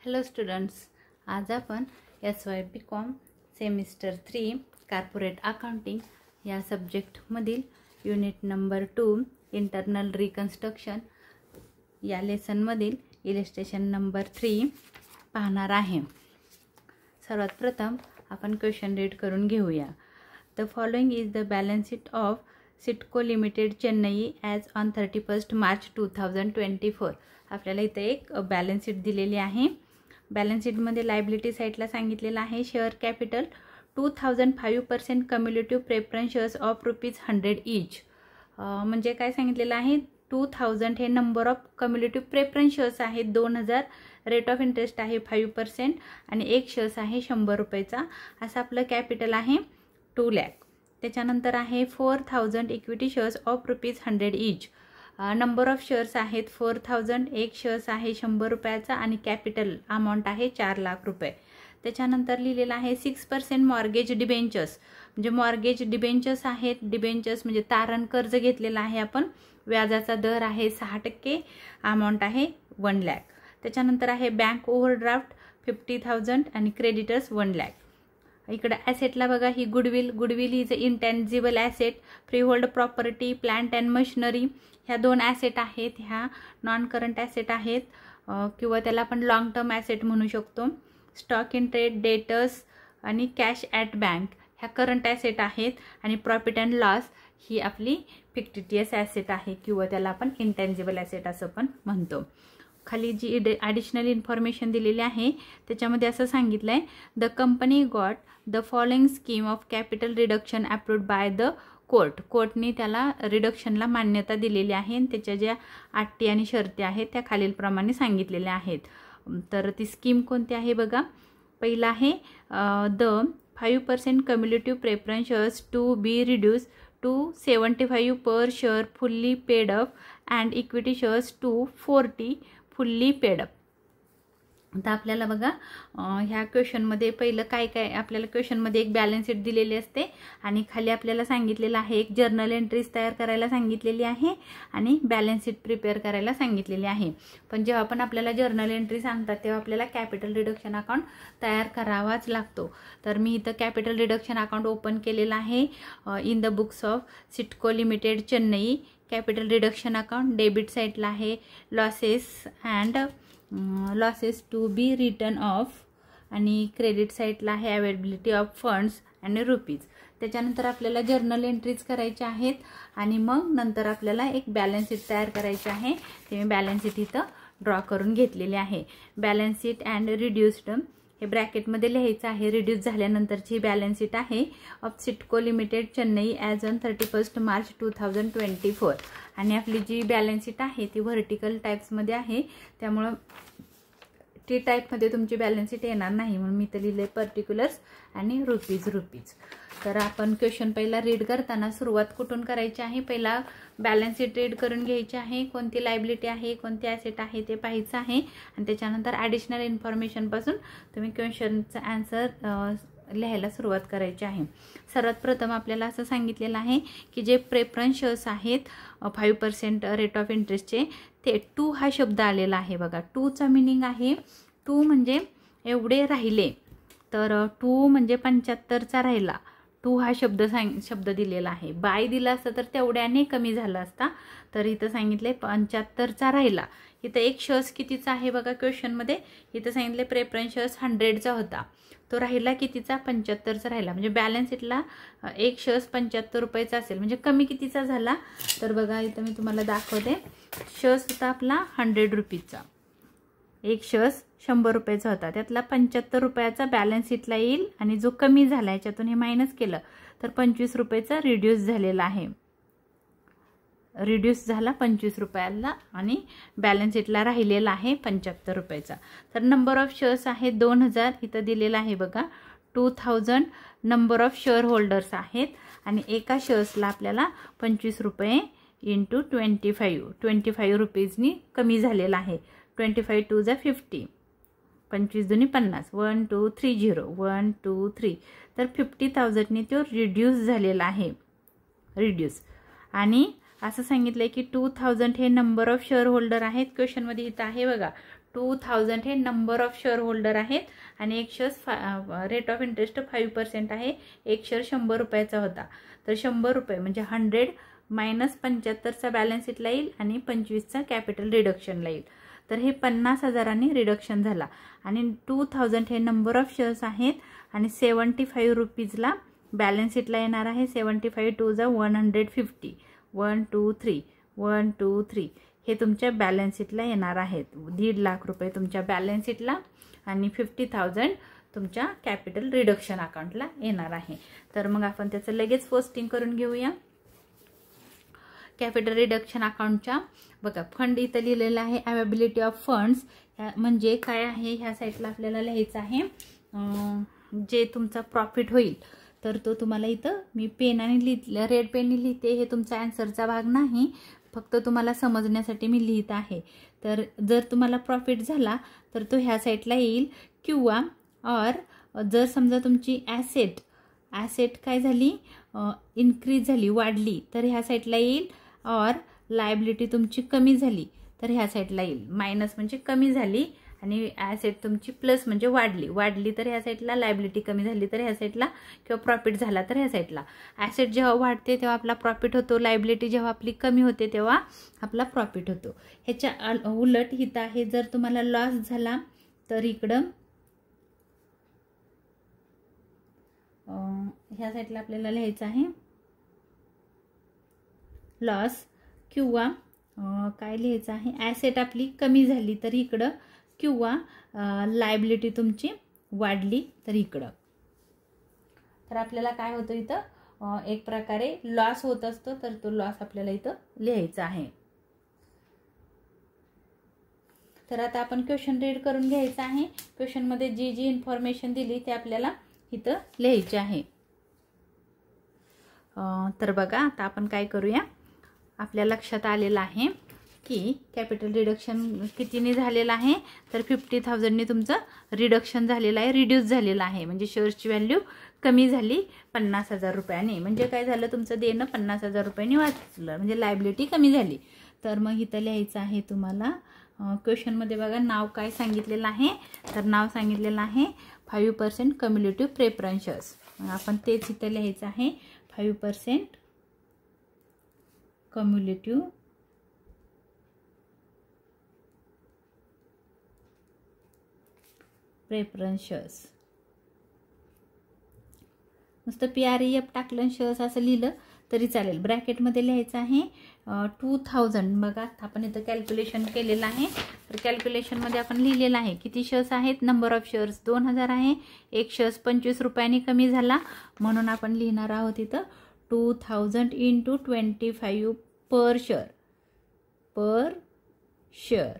Hello students, आज आपण SYBCom semester 3 corporate accounting या सब्जेक्टमधील युनिट नंबर 2 इंटरनल रिकन्स्ट्रक्शन या लेसनमधील इलिस्ट्रेशन नंबर 3 पाहणार आहे। सर्वात प्रथम आपण क्वेश्चन रीड करून घेऊया। The following is the balance sheet of Sitco limited Chennai as on 31 March 2024। आपल्याला इथे एक बॅलन्स शीट दिलेली आहे। बॅलन्स शीटमध्ये लायबिलिटी साईडला सांगितलेलं आहे share capital 2005% cumulative preference shares of ₹100 each. म्हणजे काय सांगितलेलं आहे, 2000 हे number of cumulative preference shares आहेत, 2000 रेट ऑफ इंटरेस्ट आहे 5% आणि एक शेअर्स आहे ₹100चा। असं आपलं कॅपिटल आहे 2 लाख। त्याच्यानंतर आहे 4000 equity shares of ₹100 each. Number of shares आहेत 4000, एक शेअर्स आहे ₹100चा आणि कॅपिटल अमाउंट आहे 4 लाख रुपये। त्याच्यानंतर लिहिलेलं आहे 6% मॉर्गेज डिबेंचर्स, म्हणजे मॉर्गेज डिबेंचर्स आहेत। डिबेंचर्स म्हणजे तारण कर्ज घेतलेलं आहे आपण, व्याजाचा दर आहे 6%, अमाउंट आहे 1 लाख। त्याच्यानंतर आहे बँक ओव्हरड्राफ्ट 50,000 आणि क्रेडिटर्स 1 लाख। इकडे ॲसेटला बघा, ही goodwill is a intangible asset, freehold property, plant and machinery, ह्या 2 ॲसेट आहेत। ह्या नॉन करंट ॲसेट आहेत किंवा त्याला आपण लॉंग टर्म ॲसेट म्हणू शकतो। स्टॉक इन ट्रेड, डेटर्स आणि कॅश ॲट बँक ह्या करंट ॲसेट आहेत आणि प्रॉफिट अँड लॉस ही आपली फिक्टिटियस ॲसेट आहे किंवा त्याला आपण इंटॅन्जिबल ॲसेट असं पण म्हणतो। खाली जी ॲडिशनल इन्फॉर्मेशन दिलेली आहे त्याच्यामध्ये असं सांगितलं आहे, the company got the following scheme of capital reduction approved by the court. कोर्टने त्याला रिडक्शनला मान्यता दिलेली आहे आणि त्याच्या ज्या अटी आणि शर्ती आहेत त्या खालीलप्रमाणे सांगितलेल्या आहेत। तर ती स्कीम कोणती आहे बघा, पहिला आहे the 5% cumulative preference shares to be reduce to 75 per share fully paid up and equity shares to 40 fully paid up. आता आपल्याला बघा ह्या क्वेश्चनमध्ये पहिलं काय काय आपल्याला क्वेश्चनमध्ये एक बॅलन्स शीट दिलेली असते आणि खाली आपल्याला सांगितलेलं आहे एक जर्नल एंट्रीज तयार करायला सांगितलेली आहे आणि बॅलन्स शीट प्रिपेअर करायला सांगितलेली आहे। पण जेव्हा आपण आपल्याला जर्नल एंट्री सांगतात तेव्हा आपल्याला कॅपिटल रिडक्शन अकाउंट तयार करावाच लागतो। तर मी इथं कॅपिटल रिडक्शन अकाउंट ओपन केलेलं आहे in the books of Sitco limited Chennai. Capital reduction account debit साईडला आहे losses to be written off आणि क्रेडिट साईडला आहे अवेलेबिलिटी ऑफ फंड्स आणि रुपीज। त्याच्यानंतर आपल्याला जर्नल एंट्रीज करायच्या आहेत आणि मग नंतर आपल्याला एक बॅलन्स शीट तयार करायची आहे। ते मी बॅलन्स शीट इथं ड्रॉ करून घेतलेली आहे। बॅलन्स शीट अँड रिड्यूस्ड हे ब्रॅकेटमध्ये लिहायचं आहे। रिड्यूस झाल्यानंतरची बॅलन्स शीट आहे of Sitco limited Chennai as on 31 March 2024 आणि आपली जी बॅलन्स शीट आहे ती व्हर्टिकल टाईप्समध्ये आहे, त्यामुळं टी टाईपमध्ये तुमची बॅलन्स शीट येणार नाही, म्हणून मी इथं लिहिले पर्टिक्युलर्स आणि रुपीज। तर आपण क्वेश्चन पहिला रीड करताना सुरुवात कुठून करायची आहे, पहिला बॅलन्स शीट रीड करून घ्यायची आहे, कोणती लायबिलिटी आहे कोणती ॲसेट आहे ते पाहायचं आहे आणि त्याच्यानंतर ॲडिशनल इन्फॉर्मेशनपासून तुम्ही क्वेश्चनचा आन्सर लिहायला सुरुवात करायची आहे। सर्वात प्रथम आपल्याला असं सांगितलेलं आहे की जे प्रेफरन्स शेअर्स आहेत 5% रेट ऑफ इंटरेस्टचे ते 2 हा शब्द आलेला आहे बघा। 2चा मिनिंग आहे 2 म्हणजे एवढे राहिले, तर 2 म्हणजे 75चा राहिला, 2 हा शब्द दिलेला आहे। बाय दिला असता तर तेवढ्याने कमी झाला असता, तर इथं सांगितले 75चा राहिला। इथं एक शेअर्स कितीचा आहे बघा क्वेश्चनमध्ये, इथं सांगितले प्रेफरन्स शेअर्स 100चा होता, तो राहिला कितीचा 75चा राहिला, म्हणजे बॅलन्स शीटला एक शेअर्स 75 रुपयाचा असेल, म्हणजे कमी कितीचा झाला तर बघा इथं मी तुम्हाला दाखवते। शेअर्स होता आपला 100 रुपीजचा, एक शेअर्स 100 रुपयाचा होता, त्यातला 75 रुपयाचा बॅलन्स शीटला येईल आणि जो कमी झाला याच्यातून हे मायनस केलं तर 25 रुपयाचा रिड्यूस झालेला आहे, रिड्यूस झाला 25 रुपयाला आणि बॅलन्स शीटला राहिलेला आहे 75 रुपयाचा। तर नंबर ऑफ शेअर्स आहे 2000, इथं दिलेला आहे बघा 2000 नंबर ऑफ शेअर होल्डर्स आहेत आणि एका शेअर्सला आपल्याला 25 रुपये इंटू 25 रुपीजनी कमी झालेला आहे। 25 2 जा 50, 25 दुनी 50, 1 2 3 0 1 2 3, तर 50,000नी तो रिड्यूस झालेला आहे, रिड्यूस। आणि असं सांगितलंय की 2000 हे नंबर ऑफ शेअर होल्डर आहेत, क्वेश्चनमध्ये इथं आहे बघा 2000 हे नंबर ऑफ शेअर होल्डर आहेत आणि एक शेअर रेट ऑफ इंटरेस्ट 5% आहे. एक शेअर 100 रुपयाचा होता. तर 100 रुपये म्हणजे 100 मायनस 75चा बॅलन्स शीटला येईल आणि 25चा कॅपिटल रिडक्शनला येईल. तर हे 50,000 रिडक्शन झाला आणि 2000 हे नंबर ऑफ शेअर्स आहेत आणि 75 रुपीजला बॅलन्स शीटला येणार आहे. 75 2 जा 150 1 2 3 1 2 3 हे तुमच्या बॅलन्स शीटला येणार आहेत. 1.5 लाख रुपये तुमच्या बॅलन्स शीटला आणि 50,000 तुमच्या कॅपिटल रिडक्शन अकाउंटला येणार आहे. तर मग आपण त्याचं लगेच पोस्टिंग करून घेऊया. कॅपिटल रिडक्शन अकाउंटच्या बघा फंड इथं लिहिलेलं आहे. अवेबिलिटी ऑफ फंड्स म्हणजे काय आहे ह्या साईडला आपल्याला लिहायचं आहे. जे तुमचा प्रॉफिट होईल तर तो तुम्हाला इथं मी पेनाने लिहिलं, रेड पेनने लिहिते. हे तुमचा आन्सरचा भाग नाही, फक्त तुम्हाला समजण्यासाठी मी लिहित आहे. तर जर तुम्हाला प्रॉफिट झाला तर तो ह्या साईडला येईल किंवा और जर समजा तुमची ॲसेट काय झाली इन्क्रीज झाली वाढली तर ह्या साईडला येईल. और लायबिलिटी तुमची कमी झाली तर ह्या साईडला येईल. मायनस म्हणजे कमी झाली आणि ॲसेट तुमची प्लस म्हणजे वाढली तर ह्या साईडला, लायबिलिटी कमी झाली तर ह्या साईडला किंवा प्रॉफिट झाला तर ह्या साईडला. ॲसेट जेव्हा वाढते तेव्हा आपला प्रॉफिट होतो, लायबिलिटी जेव्हा आपली कमी होते तेव्हा आपला प्रॉफिट होतो. ह्याच्या उलट हित आहे जर तुम्हाला लॉस झाला तर इकडं ह्या साईडला आपल्याला लिहायचं आहे लॉस किंवा काय लिहायचं आहे ॲसेट आपली कमी झाली तर इकडं किंवा लायबिलिटी तुमची वाढली तर इकडं. तर आपल्याला काय होतं इथं एक प्रकारे लॉस होत असतो तर तो लॉस आपल्याला इथं लिहायचा आहे. तर आता आपण क्वेश्चन रीड करून घ्यायचा आहे. क्वेश्चनमध्ये जी जी इन्फॉर्मेशन दिली ते आपल्याला इथं लिहायचे आहे. तर बघा आता आपण काय करूया. आपल्या लक्षात आलेलं आहे की कॅपिटल रिडक्शन कितीने झालेलं आहे तर 50,000ने तुमचं रिडक्शन झालेलं आहे, रिड्यूस झालेलं आहे. म्हणजे शेअर्सची व्हॅल्यू कमी झाली 50,000 रुपयाने. म्हणजे काय झालं तुमचं देणं 50,000 रुपयांनी वाचलं, म्हणजे लायबिलिटी कमी झाली. तर मग इथं लिहायचं आहे तुम्हाला क्वेश्चनमध्ये बघा नाव काय सांगितलेलं आहे. तर नाव सांगितलेलं आहे 5% कम्युलेटिव्ह प्रेफरन्स शेअर्स. आपण तेच इथं लिहायचं आहे 5% कम्युलेटिव्ह प्रेफरन्स शेअर्स. नुसतं PREF टाकलं शेअर्स असं लिहिलं तरी चालेल. ब्रॅकेटमध्ये लिहायचं आहे 2000. बघा आपण इथं कॅल्क्युलेशन केलेलं आहे. तर कॅल्क्युलेशनमध्ये आपण लिहिलेलं आहे किती शेअर्स आहेत. नंबर ऑफ शेअर्स 2000 आहे. एक शेअर्स 25 रुपयांनी कमी झाला म्हणून आपण लिहिणार आहोत इथं 2000 × 25 पर शेअर.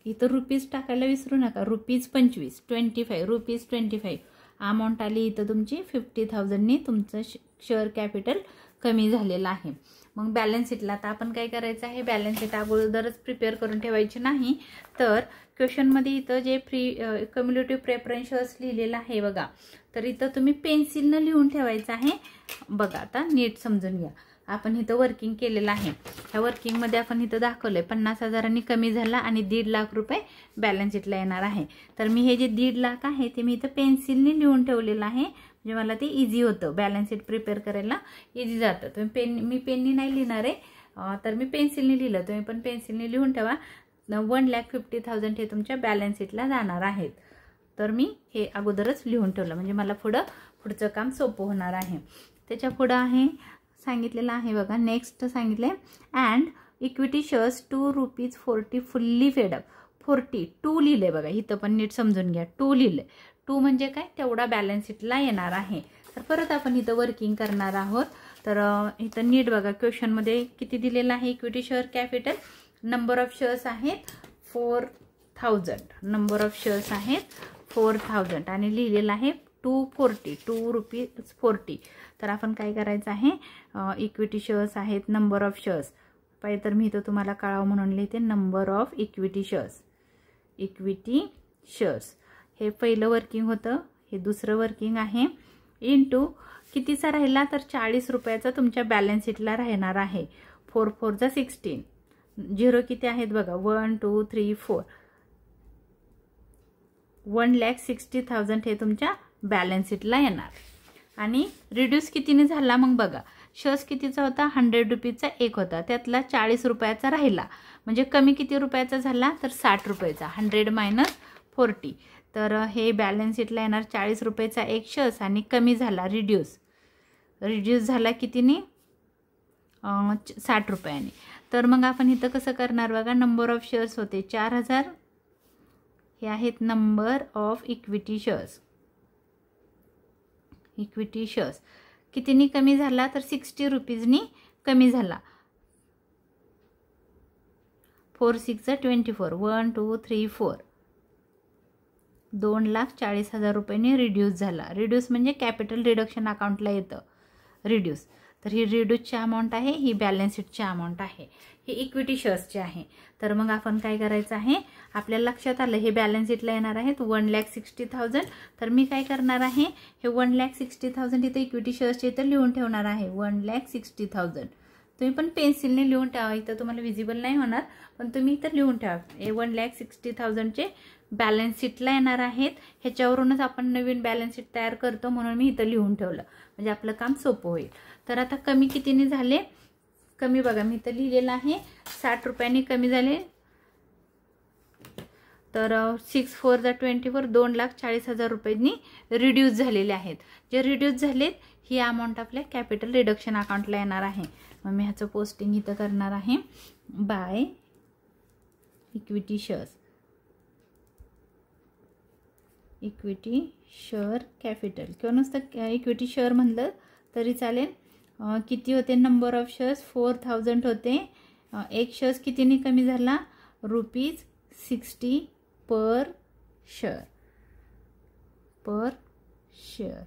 इथं रुपीज टाकायला विसरू नका. ₹25 ₹25 अमाऊंट आली इथं तुमची 50,000ने तुमचं शेअर कॅपिटल कमी झालेलं आहे. मग बॅलन्स शीटला आता आपण काय करायचं आहे. बॅलन्स शीट अगोदरच प्रिपेअर करून ठेवायची नाही. तर क्वेश्चनमध्ये इथं जे कम्युलेटिव्ह प्रेफरन्स शेअर्स लिहिलेलं आहे बघा, तर इथं तुम्ही पेन्सिलनं लिहून ठेवायचं आहे. बघा आता नीट समजून घ्या. आपण इथं वर्किंग केलेलं आहे. ह्या वर्किंगमध्ये आपण इथं दाखवलंय 50,000 कमी झाला आणि 1.5 लाख रुपये बॅलन्स शीटला येणार आहे. तर मी हे जे 1.5 लाख आहे ते मी इथं पेन्सिलने लिहून ठेवलेलं आहे. म्हणजे मला ते इझी होतं, बॅलन्स शीट प्रिपेअर करायला इझी जातं. तुम्ही मी पेननी नाही लिहिणार आहे, तर मी पेन्सिलने लिहिलं. तुम्ही पण पेन्सिलने लिहून ठेवा. 1,50,000 हे तुमच्या बॅलन्स शीटला जाणार आहेत. तर मी हे अगोदरच लिहून ठेवलं म्हणजे मला पुढचं काम सोपं होणार आहे. त्याच्या पुढं आहे सांगितलेलं आहे बघा. नेक्स्ट सांगितलंय and equity shares ₹2.40 fully fed up. 42 लिहिलंय बघा. इथं पण नीट समजून घ्या. 2 लिहिलंय. 2 म्हणजे काय तेवढा बॅलन्स शीटला येणार आहे. तर परत आपण इथं वर्किंग करणार आहोत. तर इथं नीट बघा क्वेश्चनमध्ये किती दिलेलं आहे. Equity share capital number of shares आहेत 4000. नंबर ऑफ शेअर्स आहेत 4000 आणि लिहिलेलं आहे ₹2.40. तर आपण काय करायचं आहे इक्विटी शेअर्स आहेत नंबर ऑफ शेअर्स पाहिजे तर मी इथं तुम्हाला कळावं म्हणून लिहिते नंबर ऑफ इक्विटी शेअर्स. हे पहिलं वर्किंग होतं, हे दुसरं वर्किंग आहे. इंटू कितीचा राहिला तर 40 रुपयाचा तुमच्या बॅलन्स शीटला राहणार आहे. 4 4 जा 16. झिरो किती आहेत बघा 1 2 3 4. 1,60,000 हे तुमच्या बॅलन्स शीटला येणार. आणि रिड्यूस कितीने झाला मग बघा. शेअर्स कितीचा होता, 100 रुपीजचा एक होता, त्यातला 40 रुपयाचा राहिला, म्हणजे कमी किती रुपयाचा झाला तर 60 रुपयाचा. 100 मायनस 40, तर हे बॅलन्स शीटला येणार 40 रुपयाचा एक शेअर्स. आणि कमी झाला रिड्यूस झाला कितीने, 60 रुपयाने. तर मग आपण इथं कसं करणार बघा. नंबर ऑफ शेअर्स होते 4000, हे आहेत number of equity shares. Equity shares कितीनी कमी झाला तर 60 रुपीजनी कमी झाला. 4 6 24, 1 2 3 4, 2,40,000 रुपयांनी रिड्यूस झाला. रिड्यूस म्हणजे कॅपिटल रिडक्शन अकाउंटला येतं रिड्यूस. तर ही रिड्यूसची अमाऊंट आहे, ही बॅलन्स शीटची अमाऊंट आहे, ही इक्विटी शेअर्सची आहे. तर मग आपण काय करायचं आहे, आपल्याला लक्षात आलं हे बॅलन्स शीटला येणार आहेत 1,60,000. तर मी काय करणार आहे, हे 1,60,000 इथं इक्विटी शेअर्सचे इथं लिहून ठेवणार आहे. 1,60,000 तुम्ही पण पेन्सिलने लिहून ठेवा, इथं तुम्हाला विजिबल नाही होणार, पण तुम्ही इथं लिहून ठेवा. हे 1,60,000चे बॅलन्स शीटला येणार आहेत. ह्याच्यावरूनच आपण नवीन बॅलन्स शीट तयार करतो, म्हणून मी इथं लिहून ठेवलं, म्हणजे आपलं काम सोपं होईल. तर आता कमी कितीने झाले, कमी बघा मी इथं लिहिलेलं आहे 60 रुपयांनी कमी झाले. तर 6 4 24, 2,40,000 रुपयांनी रिड्यूस झालेले आहेत. जे रिड्यूस झालेत ही अमाऊंट आपल्या कॅपिटल रिडक्शन अकाउंटला येणार आहे. मग मी ह्याचं पोस्टिंग इथं करणार आहे by equity shares. Equity share capital किंवा नुसतं इक्विटी शेअर म्हणलं तरी चालेल. किती होते नंबर ऑफ शेअर्स 4000 होते. एक शेअर्स कितीने कमी झाला, ₹60 पर शेअर.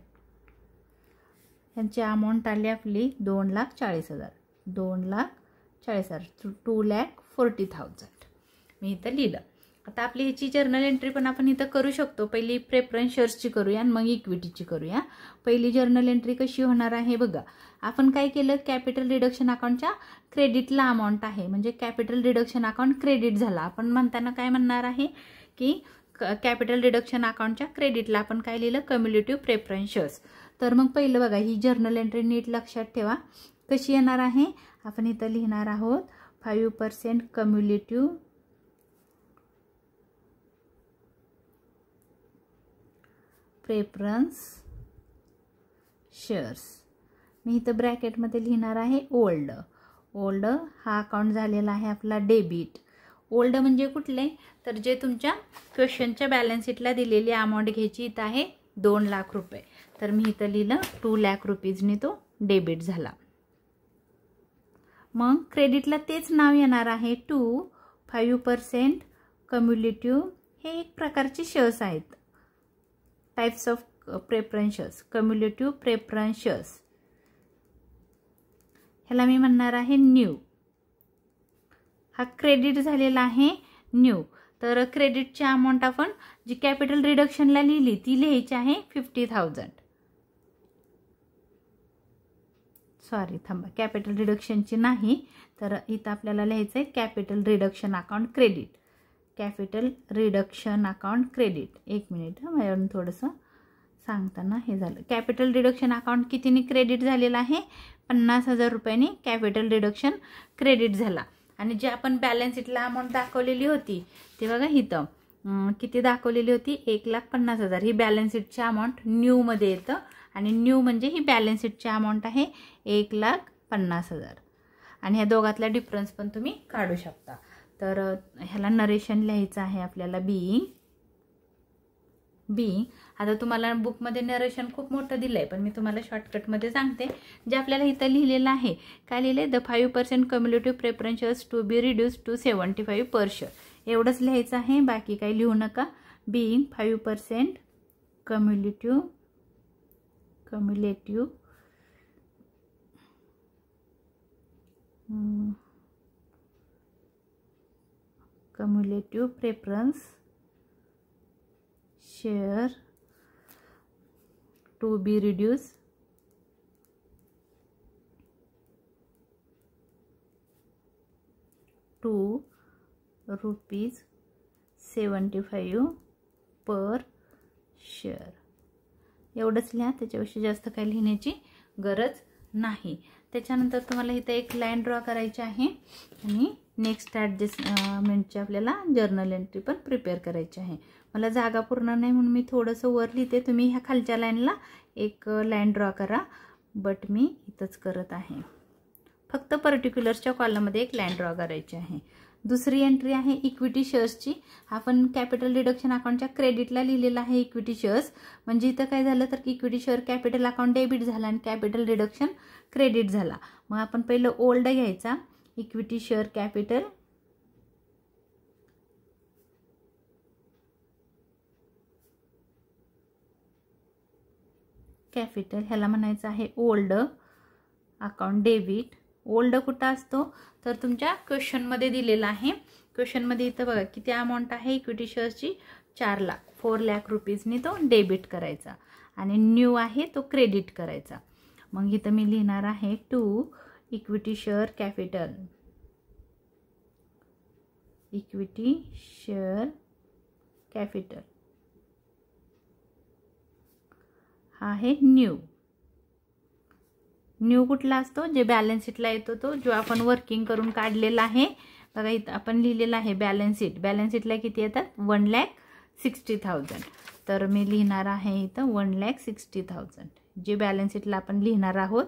यांची अमाऊंट आली आपली 2,40,000. 2,40,000 2,40,000 मी इथं लिहिलं. आता आपली ह्याची जर्नल एंट्री पण आपण इथं करू शकतो. पहिली प्रेफरन्स शेअर्सची करूया आणि मग इक्विटीची करूया. पहिली जर्नल एंट्री कशी होणार आहे बघा. आपण काय केलं, कॅपिटल रिडक्शन अकाउंटच्या क्रेडिटला अमाऊंट आहे, म्हणजे कॅपिटल रिडक्शन अकाउंट क्रेडिट झाला. आपण म्हणताना काय म्हणणार आहे की कॅपिटल रिडक्शन अकाउंटच्या क्रेडिटला आपण काय लिहिलं, कम्युलेटिव्ह प्रेफरन्स शेअर्स. तर मग पहिलं बघा, ही जर्नल एंट्री नीट लक्षात ठेवा कशी येणार आहे. आपण इथं लिहिणार आहोत 5% कम्युलेटिव्ह प्रेफरन्स शेअर्स. मी इथं ब्रॅकेटमध्ये लिहिणार आहे ओल्ड. हा अकाउंट झालेला आहे आपला डेबिट. ओल्ड म्हणजे कुठले, तर जे तुमच्या क्वेश्चनच्या बॅलन्स शीटला दिलेली अमाऊंट घ्यायची इथं आहे 2 लाख रुपये. तर मी इथं लिहिलं 2 लाख रुपीजनी तो डेबिट झाला. मग क्रेडिटला तेच नाव येणार आहे 5% कम्युलेटिव्ह. हे एक प्रकारचे शेअर्स आहेत, types of preference shares, cumulative preference shares. ह्याला मी म्हणणार आहे न्यू. हा क्रेडिट झालेला आहे न्यू. तर क्रेडिटची अमाऊंट आपण जी कॅपिटल रिडक्शनला लिहिली ती लिहायची आहे 50,000. सॉरी थांबा, कॅपिटल रिडक्शनची नाही, तर इथं आपल्याला लिहायचं आहे capital reduction account credit. Capital reduction account credit. एक मिनिट, माझ्याकडून थोडंसं सांगताना हे झालं. कॅपिटल रिडक्शन अकाउंट कितीने क्रेडिट झालेला आहे, 50,000 रुपयांनी कॅपिटल रिडक्शन क्रेडिट झाला. आणि जे आपण बॅलन्स शीटला अमाऊंट दाखवलेली होती ते बघा इथं किती दाखवलेली होती, 1,50,000. ही बॅलन्स शीटची अमाऊंट न्यूमध्ये येतं, आणि न्यू म्हणजे ही बॅलन्स शीटची अमाऊंट आहे 1,50,000. आणि ह्या दोघातला डिफरन्स पण तुम्ही काढू शकता. तर ह्याला नरेशन लिहायचं आहे आपल्याला बिईंग. आता तुम्हाला बुकमध्ये नरेशन खूप मोठं दिलं आहे, पण मी तुम्हाला शॉर्टकटमध्ये सांगते. जे आपल्याला इथं लिहिलेलं आहे, काय लिहिलं आहे, 5% cumulative preference shares to be reduce to 75 per share. एवढंच लिहायचं आहे, बाकी काही लिहू नका. Being 5% cumulative preference share to be reduce to ₹75 per share. एवढंच लिहा, त्याच्यापेक्षा जास्त काही लिहिण्याची गरज नाही. त्याच्यानंतर तुम्हाला इथे एक लाईन ड्रॉ करायची आहे आणि नेक्स्ट ॲडजस्टमेंटची आपल्याला जर्नल एंट्री पण प्रिपेअर करायची आहे. मला जागा पूर्ण नाही म्हणून मी थोडंसं वर लिहिते. तुम्ही ह्या खालच्या लाईनला एक लाईन ड्रॉ करा, बट मी इथंच करत आहे. फक्त पर्टिक्युलर्सच्या कॉलममध्ये एक लाईन ड्रॉ करायची आहे. दुसरी एंट्री आहे इक्विटी शेअर्सची. आपण कॅपिटल रिडक्शन अकाउंटच्या क्रेडिटला लिहिलेलं आहे इक्विटी शेअर्स. म्हणजे इथं काय झालं तर equity share capital account debit झाला आणि कॅपिटल रिडक्शन क्रेडिट झाला. मग आपण पहिलं ओल्ड घ्यायचा, इक्विटी शेअर कॅपिटल ह्याला म्हणायचं आहे ओल्ड अकाउंट डेबिट. ओल्ड कुठं असतो तर तुमच्या क्वेश्चनमध्ये दिलेला आहे. क्वेश्चनमध्ये इथं बघा किती अमाऊंट आहे इक्विटी शेअर्सची, 4 लाख, 4 लाख रुपीजनी तो डेबिट करायचा आणि न्यू आहे तो क्रेडिट करायचा. मग इथं मी लिहिणार आहे to equity share capital, equity share capital हा आहे न्यू. न्यू कुठला असतो जे बॅलन्स शीटला येतो, तो जो आपण वर्किंग करून काढलेला आहे. बघा इथं आपण लिहिलेलं आहे बॅलन्स शीट. बॅलन्स शीटला किती येतात 1,60,000. तर मी लिहिणार आहे इथं 1,60,000 जे बॅलन्स शीटला आपण लिहिणार आहोत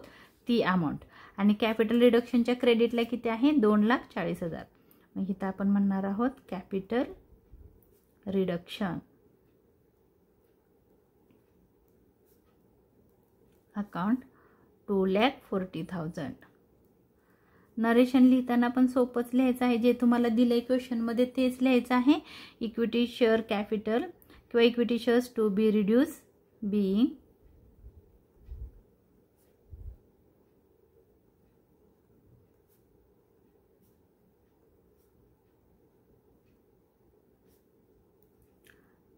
ती अमाऊंट. आणि कॅपिटल रिडक्शनच्या क्रेडिटला किती आहे 2,40,000. मग इथं आपण म्हणणार आहोत कॅपिटल रिडक्शन अकाउंट 2,40,000. नरेशन लिहिताना पण सोपंच लिहायचं आहे. जे तुम्हाला दिलंय क्वेश्चनमध्ये तेच लिहायचं आहे. इक्विटी शेअर कॅपिटल किंवा equity shares to be reduce being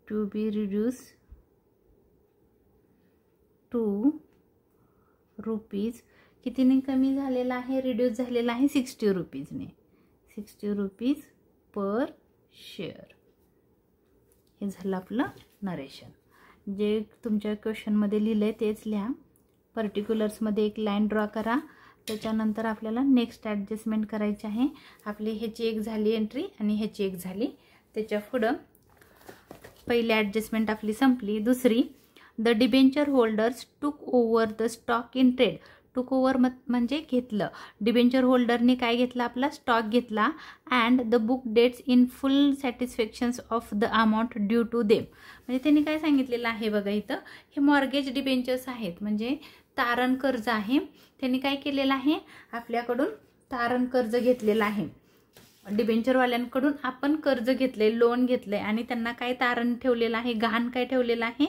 to be reduce to rupees. कितीने कमी झालेला आहे, रिड्यूस झालेला आहे 60 रुपीजने, 60 रुपीज पर शेअर. हे झालं आपलं नरेशन. जे तुमच्या क्वेश्चनमध्ये लिहिलं आहे तेच लिहा. पर्टिक्युलर्समध्ये एक लाईन ड्रॉ करा. त्याच्यानंतर आपल्याला नेक्स्ट ॲडजस्टमेंट करायची आहे. आपली ह्याची एक झाली एंट्री आणि ह्याची एक झाली. त्याच्या पुढं पहिली ॲडजस्टमेंट आपली संपली. दुसरी, the debenture holders took over the stock in trade. Took over म्हणजे घेतलं. डिबेंचर होल्डरने काय घेतलं, आपला स्टॉक घेतला. And the book debts in full satisfactions of the amount due to them. म्हणजे त्यांनी काय सांगितलेलं आहे बघा इथं, हे मॉर्गेज डिबेंचर्स आहेत म्हणजे तारण कर्ज आहे. त्यांनी काय केलेलं आहे, आपल्याकडून तारण कर्ज घेतलेलं आहे. डिबेंचरवाल्यांकडून आपण कर्ज घेतले, लोन घेतले आणि त्यांना काय तारण ठेवलेलं आहे, गहाण काय ठेवलेलं आहे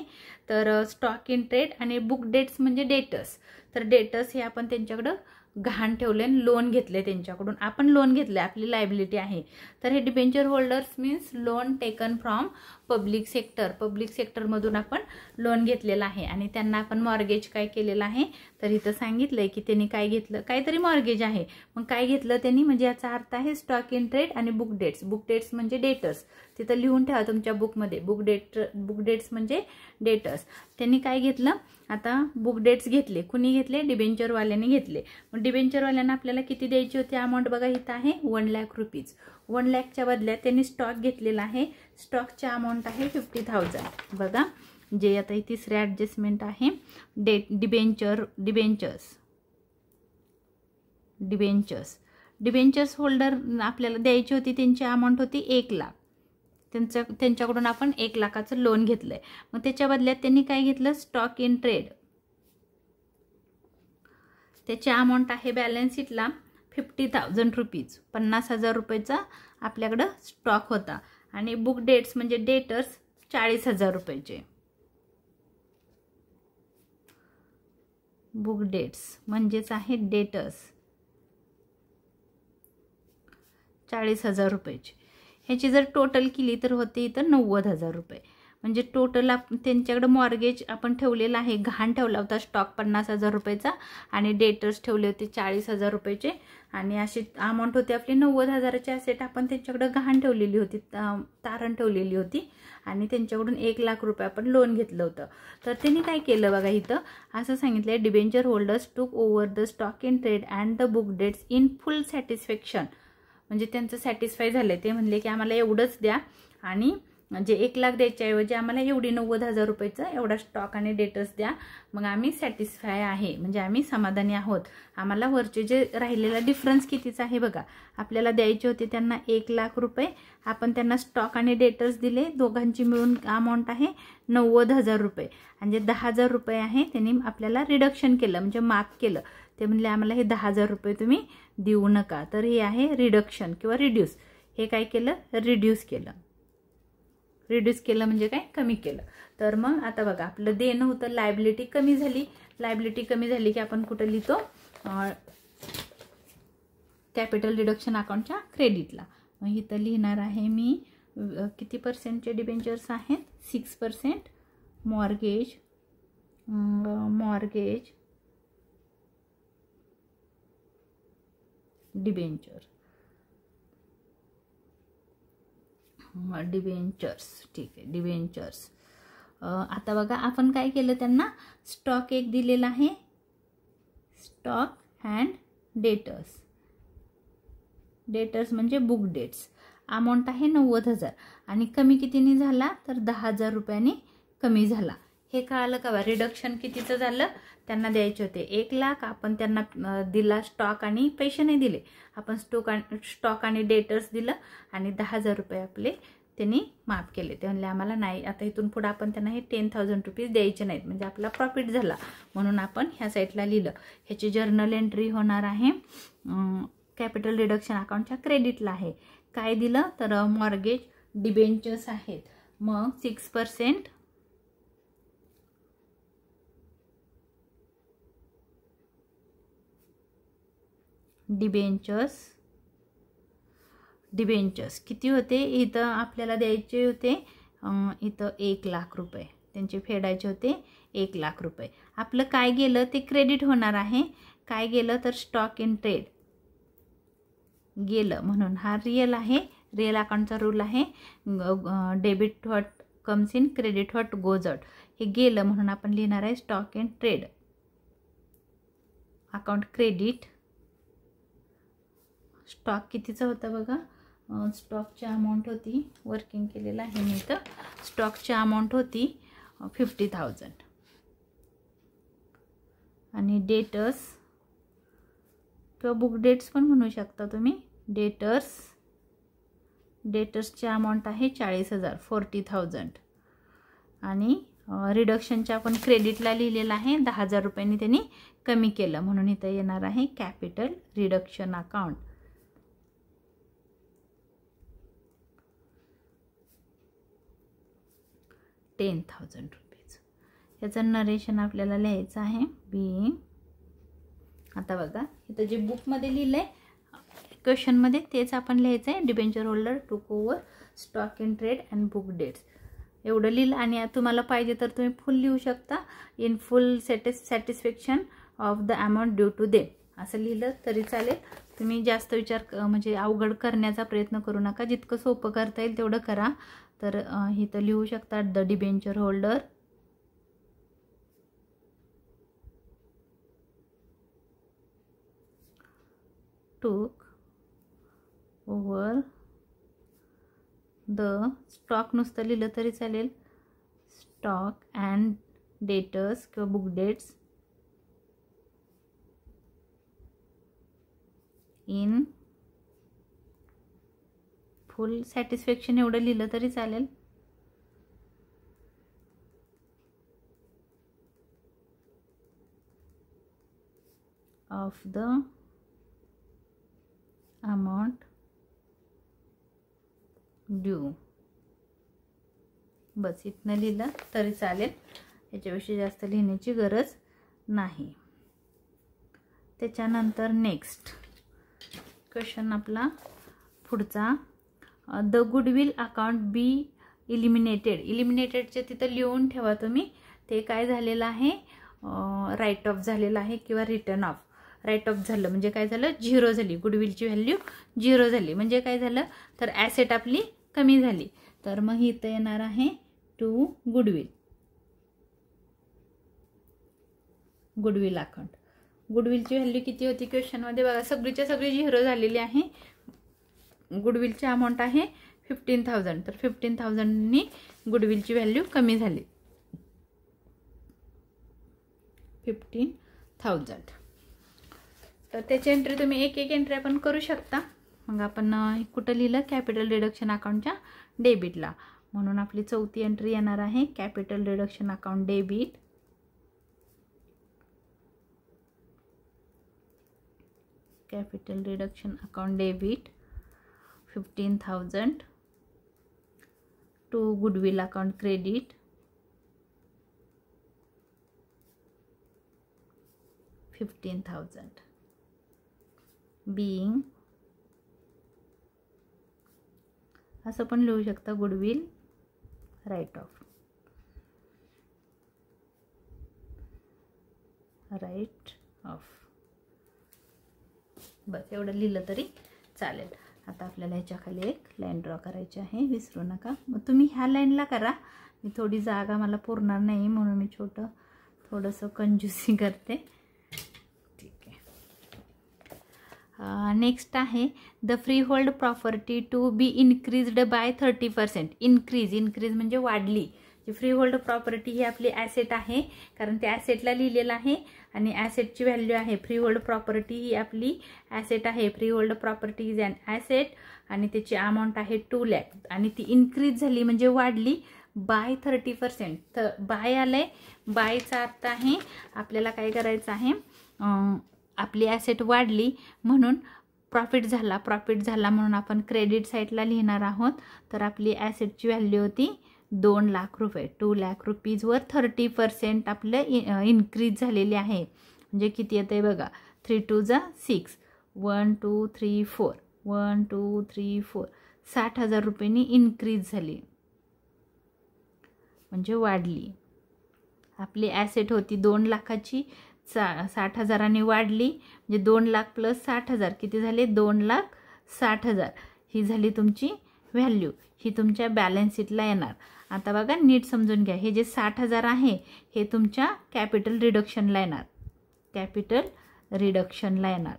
तर स्टॉक इन ट्रेड आणि बुक डेट्स म्हणजे डेटर्स. तर डेटर्स हे आपण त्यांच्याकडं गहाण ठेवले, लोन घेतले त्यांच्याकडून. आपण लोन घेतले, आपली लायबिलिटी आहे. तर हे debenture holders means loan taken from public sector. Public सेक्टरमधून आपण लोन घेतलेलं आहे आणि त्यांना आपण मॉर्गेज काय केलेलं आहे तर इथं सांगितलंय की त्यांनी काय घेतलं, काहीतरी मॉर्गेज आहे. मग काय घेतलं त्यांनी, म्हणजे याचा अर्थ आहे स्टॉक इन ट्रेड आणि बुक डेट्स. बुक डेट्स म्हणजे डेटर्स. तिथं लिहून ठेवा तुमच्या बुकमध्ये. बुक डेट्स म्हणजे डेटर्स. त्यांनी काय घेतलं, आता बुक डेट्स घेतले. कुणी घेतले, डिबेंचरवाल्याने घेतले. मग डिबेंचरवाल्यांना आपल्याला किती द्यायची होती अमाऊंट बघा इथं आहे 1 लाख रुपीज. 1 लाखच्या बदल्यात त्यांनी स्टॉक घेतलेला आहे. स्टॉकची अमाऊंट आहे 50,000. बघा जे आता ही तिसरी ॲडजस्टमेंट आहे. डिबेंचर्स होल्डर आपल्याला द्यायची होती, त्यांची अमाऊंट होती 1 लाख. त्यांच्याकडून आपण 1 लाखाचं लोन घेतलंय. मग त्याच्या बदल्यात त्यांनी काय घेतलं, स्टॉक इन ट्रेड. त्याची अमाऊंट आहे बॅलन्स शीटला 50,000 रुपीज. 50,000 रुपयाचा आपल्याकडं स्टॉक होता. आणि बुक डेट्स म्हणजे डेटर्स 40,000 रुपयाचे. बुक डेट्स म्हणजेच आहे डेटर्स 40,000 रुपयाचे. ह्याची जर टोटल केली तर होते इथं 90,000 रुपये. म्हणजे टोटल त्यांच्याकडे मॉर्गेज आपण ठेवलेलं आहे, गहाण ठेवला होता स्टॉक 50,000 रुपयाचा आणि डेटर्स ठेवले होते 40,000 रुपयाचे आणि अशी अमाऊंट होती आपली 90,000ची ॲसेट आपण त्यांच्याकडे गहाण ठेवलेली होती, तारण ठेवलेली होती आणि त्यांच्याकडून 1,00,000 रुपये आपण लोन घेतलं होतं. तर त्यांनी काय केलं बघा, इथं असं सांगितलंय, debenture holders took over the stock in trade and the book debts in full satisfaction. म्हणजे त्यांचं सॅटिस्फाय झालंय, ते म्हणले की आम्हाला एवढंच द्या आणि म्हणजे 1,00,000 द्यायच्याऐवजी आम्हाला एवढी 90,000 रुपयाचं एवढा स्टॉक आणि डेटर्स द्या, मग आम्ही सॅटिस्फाय आहे, म्हणजे आम्ही समाधानी आहोत. आम्हाला वरचे जे राहिलेला डिफरन्स कितीचा आहे बघा, आपल्याला द्यायचे होते त्यांना 1,00,000 रुपये, आपण त्यांना स्टॉक आणि डेटर्स दिले, दोघांची मिळून अमाऊंट आहे 90,000 रुपये आणि जे 10,000 रुपये आहे त्यांनी आपल्याला रिडक्शन केलं, म्हणजे माफ केलं. ते म्हणले आम्हाला हे 10,000 रुपये तुम्ही देऊ नका. तर हे आहे रिडक्शन किंवा रिड्यूस. हे काय केलं, रिड्यूस केलं. रिड्यूस केलं म्हणजे काय, कमी केलं. तर मग आता बघा, आपलं देणं होतं, लायबिलिटी कमी झाली. लायबिलिटी कमी झाली की आपण कुठं लिहितो, कॅपिटल रिडक्शन अकाउंटच्या क्रेडिटला. मग इथं लिहिणार आहे मी किती पर्सेंटचे डिबेंचर्स आहेत, 6% मॉर्गेज डिबेंचर, डिबेंचर्स, ठीक आहे, डिबेंचर्स. आता बघा आपण काय केलं, त्यांना स्टॉक एक दिलेला आहे, स्टॉक अँड डेटर्स. डेटर्स म्हणजे बुक डेट्स. अमाऊंट आहे 90,000 आणि कमी कितीने झाला, तर 10,000 रुपयांनी कमी झाला. हे कळालं का, रिडक्शन कितीचं झालं, त्यांना द्यायचे होते 1,00,000, आपण त्यांना दिला स्टॉक आणि पैसे नाही दिले, आपण स्टॉक आणि डेटर्स दिलं आणि 10,000 रुपये आपले त्यांनी माफ केले. ते म्हणले आम्हाला नाही, आता इथून पुढे आपण त्यांना हे 10,000 रुपीज द्यायचे नाहीत, म्हणजे आपला प्रॉफिट झाला, म्हणून आपण ह्या साईडला लिहिलं. ह्याची जर्नल एंट्री होणार आहे कॅपिटल रिडक्शन अकाउंटच्या क्रेडिटला आहे. काय दिलं, तर मॉर्गेज डिबेंचर्स आहेत, मग 6% डिबेंचर्स किती होते, इथं आपल्याला द्यायचे होते इथं 1,00,000 रुपये, त्यांचे फेडायचे होते 1,00,000 रुपये. आपलं काय गेलं ते क्रेडिट होणार आहे. काय गेलं, तर स्टॉक इन ट्रेड गेलं, म्हणून हा रिअल आहे. रिअल अकाउंटचा रूल आहे, debit what comes in, credit what goes out. हे गेलं म्हणून आपण लिहिणार आहे stock in trade account credit. Stock कितीचा होता बघा, स्टॉकची अमाऊंट होती, वर्किंग केलेलं आहे मी इथं, स्टॉकची अमाऊंट होती 50,000 आणि डेटर्स किंवा बुक डेट्स पण म्हणू शकता तुम्ही, डेटर्सची अमाऊंट आहे 40,000, 40,000 आणि रिडक्शनच्या आपण क्रेडिटला लिहिलेलं आहे 10,000 रुपयांनी त्यांनी कमी केलं, म्हणून इथं येणार आहे कॅपिटल रिडक्शन अकाउंट. 10,000 रुपीज. याचं नरेशन आपल्याला लिहायचं आहे बी. आता बघा इथं जे बुकमध्ये लिहिलं आहे क्वेश्चनमध्ये तेच आपण लिहायचं आहे, debenture holder took over stock in trade and book debts. एवढं लिहिलं आणि तुम्हाला पाहिजे तर तुम्ही फुल लिहू शकता, in full satisfaction of the amount due to them, असं लिहिलं तरी चालेल. तुम्ही जास्त विचार म्हणजे अवघड करण्याचा प्रयत्न करू नका, जितकं सोपं करता येईल तेवढं करा. तर इथं लिहू शकता the debenture holder took over the stock, नुसतं लिहिलं तरी चालेल, स्टॉक अँड डेटर्स किंवा book debts in full satisfaction, एवढं लिहिलं तरी चालेल. ऑफ द अमाऊंट ड्यू, बस इथनं लिहिलं तरी चालेल, याच्याविषयी जास्त लिहिण्याची गरज नाही. त्याच्यानंतर नेक्स्ट क्वेश्चन आपला पुढचा, द गुडविल अकाउंट बी इलिमिनेटेडचे तिथं लिहून ठेवा तुम्ही, ते काय झालेलं आहे, राईट ऑफ झालेलं आहे किंवा रिटर्न ऑफ. राईट ऑफ झालं म्हणजे काय झालं, झिरो झाली, गुडविलची व्हॅल्यू झिरो झाली. म्हणजे काय झालं तर ॲसेट आपली कमी झाली. तर मग इथं येणार आहे टू गुडविल अकाउंट. गुडविलची व्हॅल्यू किती होती क्वेश्चनमध्ये बघा, सगळीच्या सगळी झिरो झालेली आहे. गुडविलची अमाऊंट आहे 15,000. तर 15,000नी गुडविलची व्हॅल्यू कमी झाली, 15,000. तर त्याची एंट्री तुम्ही एक एंट्री आपण करू शकता. मग आपण कुठं लिहिलं, कॅपिटल रिडक्शन अकाउंटच्या डेबिटला. म्हणून आपली चौथी एंट्री येणार आहे capital reduction account debit. Capital reduction account debit 15,000 to goodwill account credit 15,000 being, असं पण लिहू शकता, गुडविल राईट ऑफ. बस एवढं लिहिलं तरी चालेल. आता आपल्याला ह्याच्या खाली एक लाईन ड्रॉ करायची आहे, विसरू नका. मग तुम्ही ह्या लाईनला करा, मी थोडी जागा मला पुरणार नाही म्हणून मी थोडंसं कंजूसी करते. ठीक आहे. नेक्स्ट आहे the free hold property to be increased by 30%. Increase म्हणजे वाढली. जी फ्री होल्ड प्रॉपर्टी ही आपली ॲसेट आहे, कारण ते ॲसेटला लिहिलेलं आहे आणि ॲसेटची व्हॅल्यू आहे. फ्री होल्ड प्रॉपर्टी ही आपली ॲसेट आहे. Free hold property is an asset आणि त्याची अमाऊंट आहे 2 लाख आणि ती इन्क्रीज झाली म्हणजे वाढली बाय 30%. तर बाय आलंय, बायचा अर्थ आहे आपल्याला काय करायचं आहे, आपली ॲसेट वाढली म्हणून प्रॉफिट झाला म्हणून आपण क्रेडिट साईडला लिहिणार आहोत. तर आपली ॲसेटची व्हॅल्यू होती 2 लाख रुपये. 2 लाख रुपीजवर 30% आपलं इन्क्रीज झालेली आहे. म्हणजे किती येतं आहे बघा, 3 2 जा 6, 1 2 3 4, 1 2 3 4, 60,000 रुपयांनी इन्क्रीज झाली म्हणजे वाढली. आपली ॲसेट होती 2 लाखाची, 60,000 वाढली म्हणजे 2 लाख प्लस 60,000 किती झाले, 2,60,000. ही झाली तुमची व्हॅल्यू. ही तुमच्या बॅलन्स शीटला येणार. आता बघा नीट समजून घ्या, हे जे 60,000 आहे हे तुमच्या कॅपिटल रिडक्शनला येणार.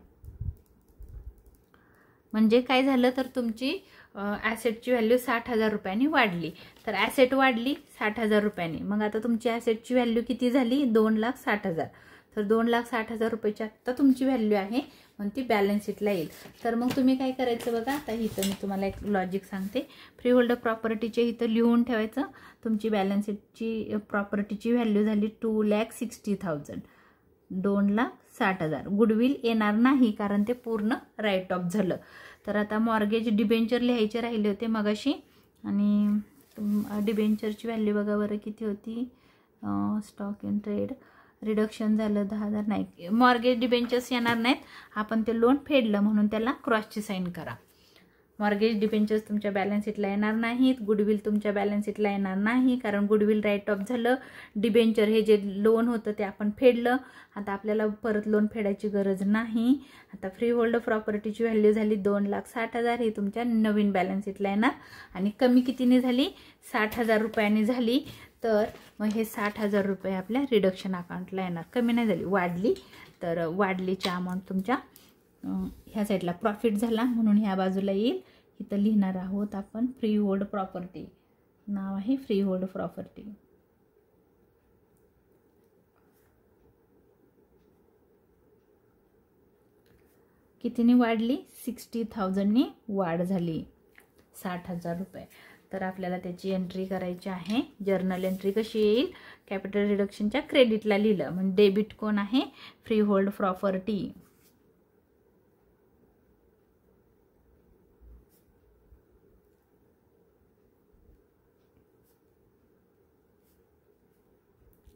म्हणजे काय झालं तर तुमची ॲसेटची व्हॅल्यू 60,000 रुपयांनी वाढली. तर ॲसेट वाढली 60,000 रुपयांनी. मग आता तुमची ॲसेटची व्हॅल्यू किती झाली, 2,60,000. तर 2,60,000 रुपयाची आत्ता तुमची व्हॅल्यू आहे म्हणून ती बॅलन्स शीटला येईल. तर मग तुम्ही काय करायचं बघा, आता इथं मी तुम्हाला एक लॉजिक सांगते. फ्री होल्ड प्रॉपर्टीचे इथं लिहून ठेवायचं. तुमची बॅलन्स शीटची प्रॉपर्टीची व्हॅल्यू झाली 2,60,000, 2,60,000. गुडविल येणार नाही कारण ते पूर्ण राईट ऑफ झालं. तर आता मॉर्गेज डिबेंचर लिहायचे राहिले होते मगाशी आणि डिबेंचरची व्हॅल्यू बघा बरं किती होती. स्टॉक इन ट्रेड रिडक्शन झालं 10,000. नाही, मॉर्गेज डिबेंचर्स येणार नाहीत, आपण ते लोन फेडलं म्हणून त्याला क्रॉसची साईन करा. मॉर्गेज डिबेंचर्स तुमच्या बॅलन्स शीटला येणार नाहीत. गुडविल तुमच्या बॅलन्स शीटला येणार नाही कारण गुडविल राईट ऑफ झालं. डिबेंचर हे जे लोन होतं ते आपण फेडलं. आता आपल्याला परत लोन फेडायची गरज नाही. आता फ्री होल्ड प्रॉपर्टीची व्हॅल्यू झाली 2,60,000. ही तुमच्या नवीन बॅलन्स शीटला येणार आणि कमी कितीने झाली, 60,000 रुपयांनी झाली. तर मग हे 60,000 रुपये आपल्या रिडक्शन अकाउंटला येणार. कमी नाही झाली, वाढली. तर वाढलीची अमाऊंट तुमच्या ह्या साईडला प्रॉफिट झाला म्हणून ह्या बाजूला येईल. इथं लिहिणार आहोत आपण फ्री होल्ड प्रॉपर्टी. नाव आहे फ्री होल्ड प्रॉपर्टी. कितीने वाढली, 60,000नी वाढ झाली, 60,000 रुपये. तर आपल्याला त्याची एंट्री करायची आहे. जर्नल एंट्री कशी येईल, कॅपिटल रिडक्शनच्या क्रेडिटला लिहिलं म्हणजे डेबिट कोण आहे, free hold property.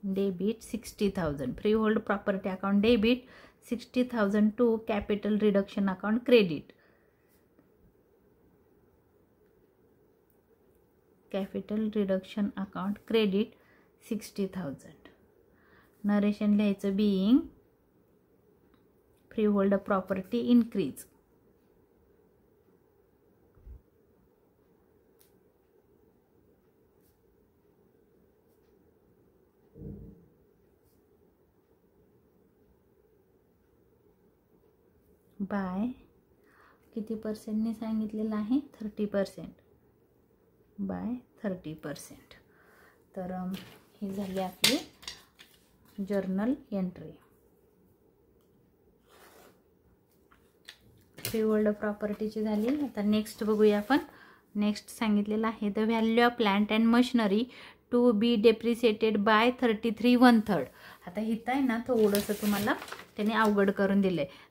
Debit 60,000, free hold property account debit 60,000 to capital reduction account credit. Capital reduction account credit 60,000. Narration लिहायचं being freehold property increase. By किती पर्सेंटने सांगितलेलं आहे 30%. बाय 30%. तर ही झाली आपली जर्नल एंट्री. फ्रीहोल्ड प्रॉपर्टीची झाली. आता नेक्स्ट बघूया आपण. नेक्स्ट सांगितलेलं आहे the value of plant and machinery to be depreciated by 33 1/3. आता इथं आहे ना थोडंसं तुम्हाला त्याने अवघड करून दिलं आहे.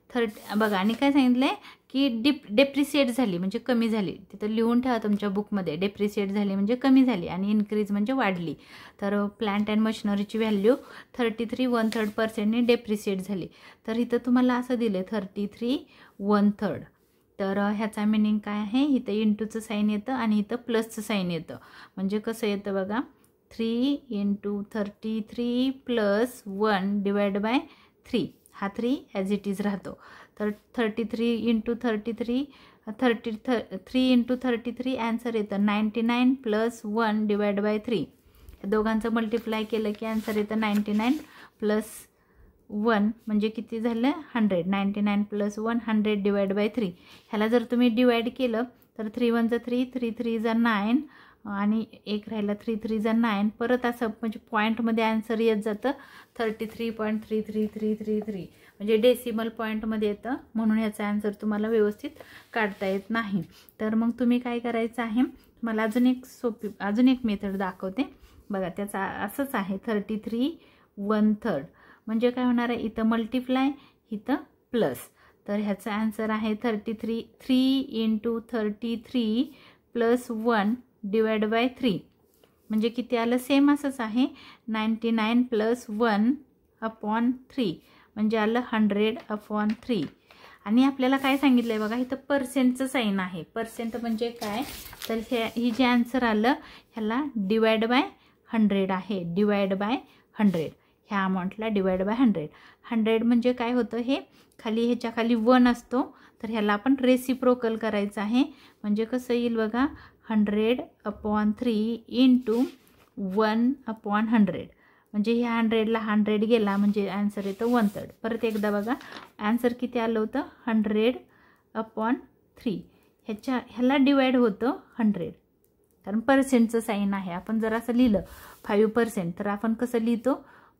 बघा आणि काय सांगितलं आहे की डेप्रिसिएट झाली म्हणजे कमी झाली. तिथं लिहून ठेवा तुमच्या बुकमध्ये. डेप्रिसिएट झाली म्हणजे कमी झाली आणि इन्क्रीज म्हणजे वाढली. तर प्लांट अँड मशिनरीची व्हॅल्यू 33 1/3% डेप्रिसिएट झाली. तर इथं तुम्हाला असं दिलं 33 1/3. तर ह्याचा मिनिंग काय आहे, इथं इंटूचं साईन येतं आणि इथं प्लसचं साईन येतं. म्हणजे कसं येतं बघा 3 × 33 + 1 / 3. हा 3 ॲज इट इज राहतो. तर 33 × 33 3 × 33 ॲन्सर येतं 99 + 1 / 3. या दोघांचं मल्टिप्लाय केलं की ॲन्सर येतं 99 + 1 म्हणजे किती झालं 100. 99 + 1 100 / 3. ह्याला जर तुम्ही डिवाइड केलं तर 3 × 1 3 3 3 = 9 आणि एक राहिला 3 3 = 9. परत असं म्हणजे पॉईंटमध्ये आन्सर येत जातं 33.333333 म्हणजे डेसिमल पॉईंटमध्ये येतं. म्हणून ह्याचा आन्सर तुम्हाला व्यवस्थित काढता येत नाही. तर मग तुम्ही काय करायचं आहे, तुम्हाला अजून एक मेथड दाखवते बघा. त्याचा असंच आहे 33 1/3 म्हणजे काय होणार आहे, इथं मल्टिप्लाय इथं प्लस. तर ह्याचा आन्सर आहे 33 3 × 33 + 1 / 3 म्हणजे किती आलं, सेम असंच आहे 99 + 1/3 म्हणजे आलं 100/3. आणि आपल्याला काय सांगितलं आहे बघा, इथं पर्सेंटचं साईन आहे. पर्सेंट म्हणजे काय, तर ही जे आन्सर आलं ह्याला डिवाइड बाय 100 आहे. डिवाइड बाय 100 ह्या अमाऊंटला डिवाइड बाय 100. 100 म्हणजे काय होतं, हे खाली ह्याच्या खाली 1 असतो. तर ह्याला आपण रेसिप्रोकल करायचं आहे. म्हणजे कसं येईल बघा 100/3 × 1/100 म्हणजे ह्या 100ला 100 गेला म्हणजे आन्सर येतं 1/3. परत एकदा बघा आन्सर किती आलं होतं 100/3. ह्याला डिवाइड होतं 100 कारण पर्सेंटचं साईन आहे. आपण जर असं लिहिलं 5% तर आपण कसं लिहितो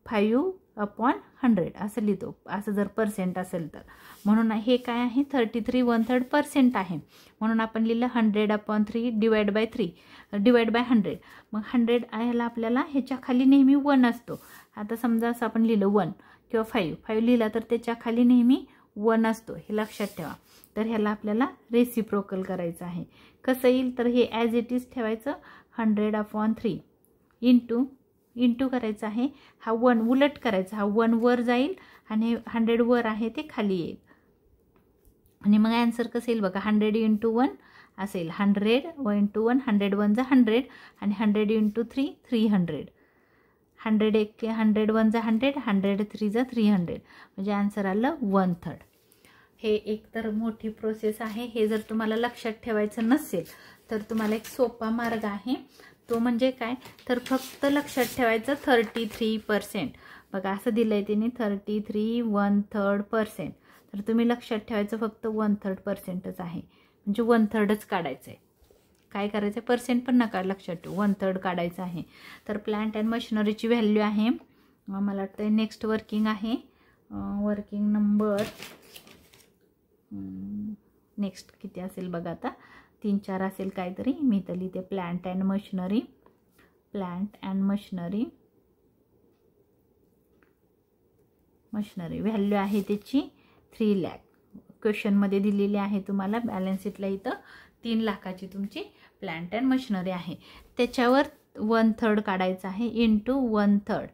5/100 असं लिहितो, असं जर पर्सेंट असेल तर. म्हणून हे काय आहे 33 1/3% आहे. म्हणून आपण लिहिलं 100/3 डिवाइड बाय 100. मग 100 ह्याला आपल्याला ह्याच्या खाली नेहमी 1 असतो. आता समजा असं आपण लिहिलं 1 किंवा 5 लिहिला तर त्याच्या खाली नेहमी 1 असतो, हे लक्षात ठेवा. तर ह्याला आपल्याला रेसिप्रोकल करायचं आहे. कसं येईल तर हे ॲज इट इज ठेवायचं 100/3 इंटू करायचं आहे. हा 1 उलट करायचा, हा 1 वर जाईल आणि 100 वर आहे ते खाली येईल. आणि मग आन्सर कसं येईल बघा 100 × 1 असेल 100 × 1 100 1 = 100 आणि 100 × 3 300. 100 1 100 1 = 100 100 3 = 300 म्हणजे आन्सर आलं 1/3. हे एक तर मोठी प्रोसेस आहे. हे जर तुम्हाला लक्षात ठेवायचं नसेल तर तुम्हाला एक सोपा मार्ग आहे. तो म्हणजे काय, तर फक्त लक्षात ठेवायचं 33%. बघा असं दिलं आहे त्यांनी 33 1/3%. तर तुम्ही लक्षात ठेवायचं फक्त 1/3%च आहे म्हणजे 1/3च काढायचं आहे. काय करायचं आहे पर्सेंट पण नका लक्षात ठेवू, 1/3 काढायचं आहे. तर प्लांट अँड मशिनरीची व्हॅल्यू आहे मला वाटतं नेक्स्ट वर्किंग आहे. वर्किंग नंबर नेक्स्ट किती असेल बघा, आता 3 4 असेल काहीतरी. मी तर लिहिते प्लांट अँड मशिनरी व्हॅल्यू आहे त्याची 3 लाख. क्वेश्चनमध्ये दिलेली आहे तुम्हाला. बॅलन्स शीटला इथं 3 लाखाची तुमची प्लांट अँड मशिनरी आहे. त्याच्यावर 1/3 काढायचं आहे इंटू 1/3.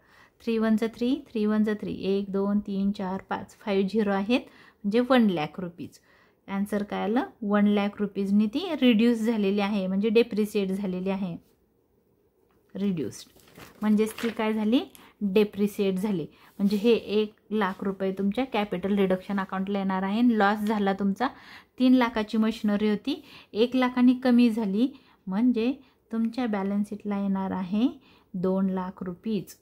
3 1 = 3 3 1 = 3 1 2 3 4 5 5 झिरो आहेत म्हणजे 1 लाख रुपीज. आन्सर काय आलं 1 लाख रुपीजनी ती रिड्यूस झालेली आहे म्हणजे डेप्रिसिएट झालेली आहे. रिड्यूस्ड, म्हणजेच ती काय झाली, डेप्रिसिएट झाली. म्हणजे हे 1,00,000 रुपये तुमच्या कॅपिटल रिडक्शन अकाउंटला येणार आहे. लॉस झाला तुमचा, 3 लाखाची मशिनरी होती, 1 लाखांनी कमी झाली, म्हणजे तुमच्या बॅलन्स शीटला येणार आहे 2,00,000 rupees,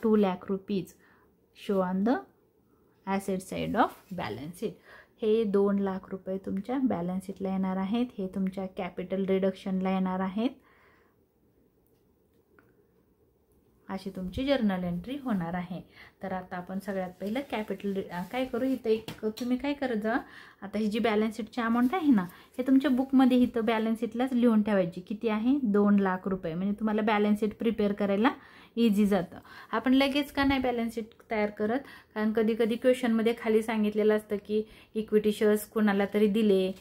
2,00,000 rupees show on the asset side of balance sheet. हे 2,00,000 रुपये तुमच्या बॅलन्स शीटला येणार आहेत, हे तुमच्या कॅपिटल रिडक्शनला येणार आहेत. अशी तुमची जर्नल एंट्री होणार आहे. तर आता आपण सगळ्यात पहिलं कॅपिटल काय करू, इथं एक तुम्ही काय करत जा, आता ही जी बॅलन्स शीटची अमाऊंट आहे ना, हे तुमच्या बुकमध्ये इथं बॅलन्स शीटलाच लिहून ठेवायची. किती आहे, 2,00,000 रुपये. म्हणजे तुम्हाला बॅलन्स शीट प्रिपेअर करायला इझी जातं. आपण लगेच का नाही बॅलन्स शीट तयार करत, कारण कधी कधी क्वेश्चनमध्ये खाली सांगितलेलं असतं की इक्विटी शेअर्स कोणाला तरी दिले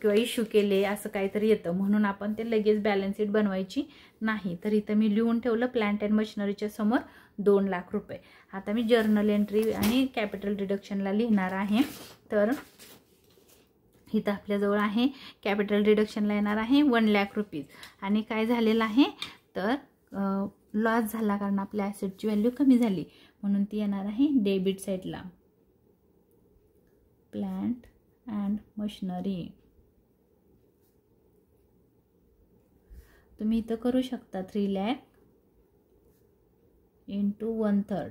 किंवा इश्यू केले, असं काहीतरी येतं, म्हणून आपण ते लगेच बॅलन्स शीट बनवायची नाही. तर इथं मी लिहून ठेवलं प्लांट अँड मशिनरीच्या समोर 2,00,000 रुपये. आता मी जर्नल एंट्री आणि कॅपिटल रिडक्शनला लिहिणार आहे. तर इथं आपल्याजवळ आहे कॅपिटल रिडक्शनला येणार आहे 1,00,000 रुपीज. आणि काय झालेलं आहे, तर लॉस झाला कारण आपल्या ॲसेटची व्हॅल्यू कमी झाली, म्हणून ती येणार आहे डेबिट साईडला. प्लांट अँड मशिनरी तुम्ही इथं करू शकता 3,00,000 इंटू 1/3.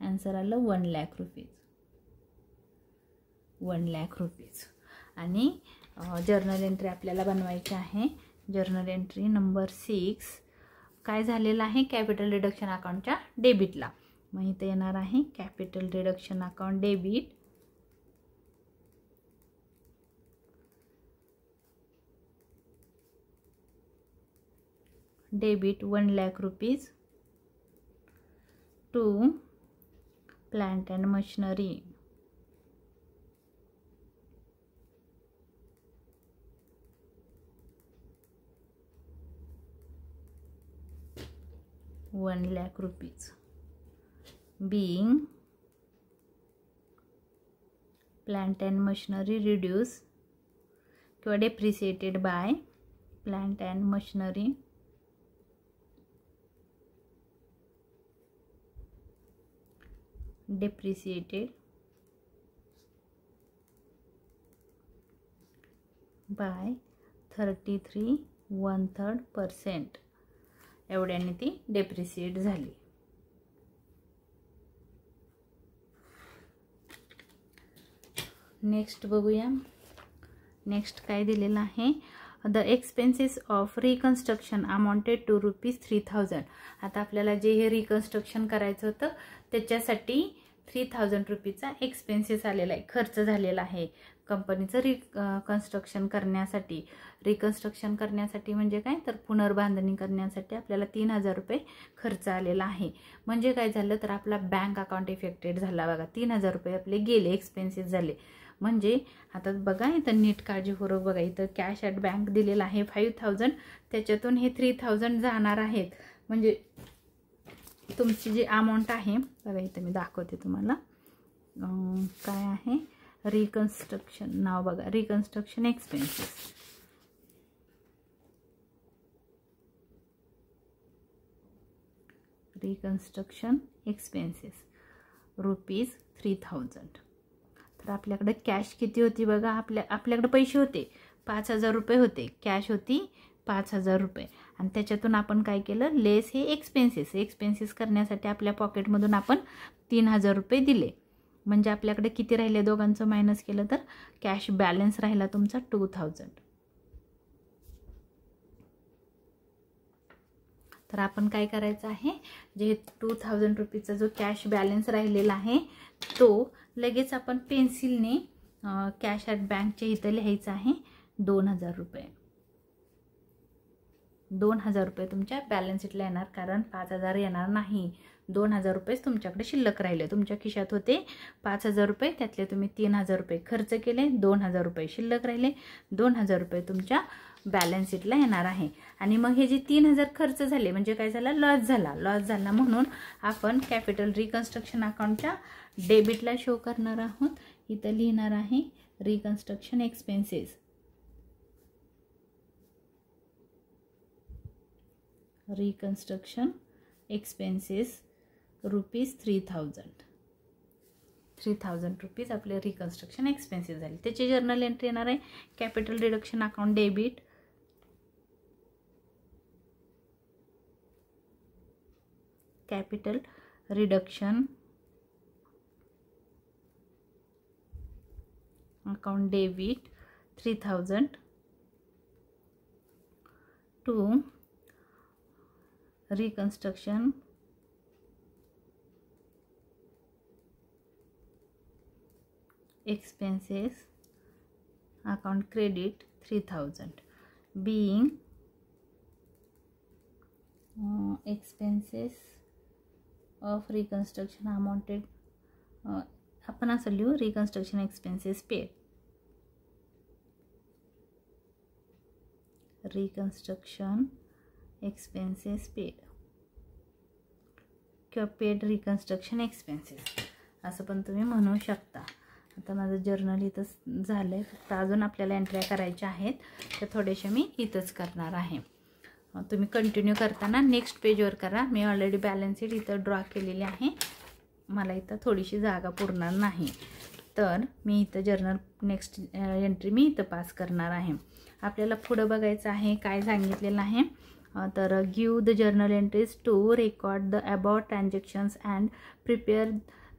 आन्सर आलं 1,00,000 रुपीज, 1,00,000 रुपीज. आणि जर्नल एंट्री आपल्याला बनवायची आहे. जर्नल एंट्री नंबर 6 काय झालेलं आहे, कॅपिटल रिडक्शन अकाउंटच्या डेबिटला. मग इथं येणार आहे capital reduction account debit, debit 1,00,000 rupees to plant and machinery. ₹1,00,000 being plant and machinery reduced किंवा depreciated by plant and machinery depreciated by 33.1/3%. एवढ्याने ती डेप्रिसिएट झाली. नेक्स्ट बघूया. नेक्स्ट काय दिलेलं आहे, the expenses of reconstruction amounted to ₹3,000. आता आपल्याला जे हे रिकन्स्ट्रक्शन करायचं होतं त्याच्यासाठी 3,000 रुपीचा एक्सपेन्सेस आलेला आहे, खर्च झालेला आहे कंपनीचं रिकन्स्ट्रक्शन करण्यासाठी. रिकन्स्ट्रक्शन करण्यासाठी म्हणजे काय, तर पुनर्बांधणी करण्यासाठी आपल्याला 3,000 रुपये खर्च आलेला आहे. म्हणजे काय झालं, तर आपला बँक अकाउंट इफेक्टेड झाला बघा, 3,000 रुपये आपले गेले, एक्सपेन्सेस झाले. म्हणजे आता बघा इथं नीट काळजीपूर्वक बघा, इथं कॅश ॲट बँक दिलेला आहे 5,000, त्याच्यातून हे 3,000 जाणार आहेत. म्हणजे तुमची जी अमाऊंट आहे बघा, इथं मी दाखवते तुम्हाला काय आहे, रिकन्स्ट्रक्शन नाव बघा, रिकन्स्ट्रक्शन एक्सपेन्सेस. Reconstruction expenses ₹3,000. तर आपल्याकडे कॅश किती होती बघा, आपल्याकडे पैसे होते 5,000 रुपये होते, कॅश होती 5,000 रुपये. आणि त्याच्यातून आपण काय केलं, लेस हे एक्सपेन्सेस करण्यासाठी आपल्या पॉकेटमधून आपण 3,000 रुपये दिले. म्हणजे आपल्याकडे किती राहिले, दोघांचं मायनस केलं तर कॅश बॅलन्स राहिला तुमचा 2,000. तर आपण काय करायचं आहे, जे 2,000 रुपीचा जो कॅश बॅलन्स राहिलेला आहे तो लगेच आपण पेन्सिलने कॅश ॲट बँकच्या इथं लिहायचं आहे 2,000 रुपये. 2,000 रुपये तुमच्या बॅलन्स शीटला येणार, कारण 5,000 येणार नाही. 2,000 रुपयेच तुमच्याकडे शिल्लक राहिले. तुमच्या खिशात होते 5,000 रुपये, त्यातले तुम्ही 3,000 रुपये खर्च केले, 2,000 रुपये शिल्लक राहिले. 2,000 रुपये तुमच्या बॅलन्स शीटला येणार आहे. आणि मग हे जे 3,000 खर्च झाले म्हणजे काय झाला, लॉस झाला. म्हणून आपण कॅपिटल रिकन्स्ट्रक्शन अकाउंटच्या डेबिटला शो करणार आहोत. इथं लिहिणार आहे reconstruction expenses. Reconstruction expenses ₹3000. 3000 rupees आपले रिकन्स्ट्रक्शन एक्सपेन्सेस झाले. त्याची जर्नल एंट्री येणार आहे capital reduction account debit. Capital reduction account debit 3000 to reconstruction expenses account credit 3000 being expenses of reconstruction amounted आपण असं लिहू reconstruction expenses paid. reconstruction expenses paid किंवा paid reconstruction expenses असं पण तुम्ही म्हणू शकता. आता माझं जर्नल इथंच झालं आहे, फक्त अजून आपल्याला एंट्र्या करायच्या आहेत, तर थोडेशा मी इथंच करणार आहे. तुम्ही कंटिन्यू करताना नेक्स्ट पेजवर करा. मी ऑलरेडी बॅलन्स शीट इथं ड्रॉ केलेली आहे, मला इथं थोडीशी जागा पुरणार नाही, तर मी इथं जर्नल नेक्स्ट एंट्री मी इथं पास करणार आहे. आपल्याला पुढं बघायचं आहे काय सांगितलेलं आहे. तर give the journal entries to record the about transactions and prepare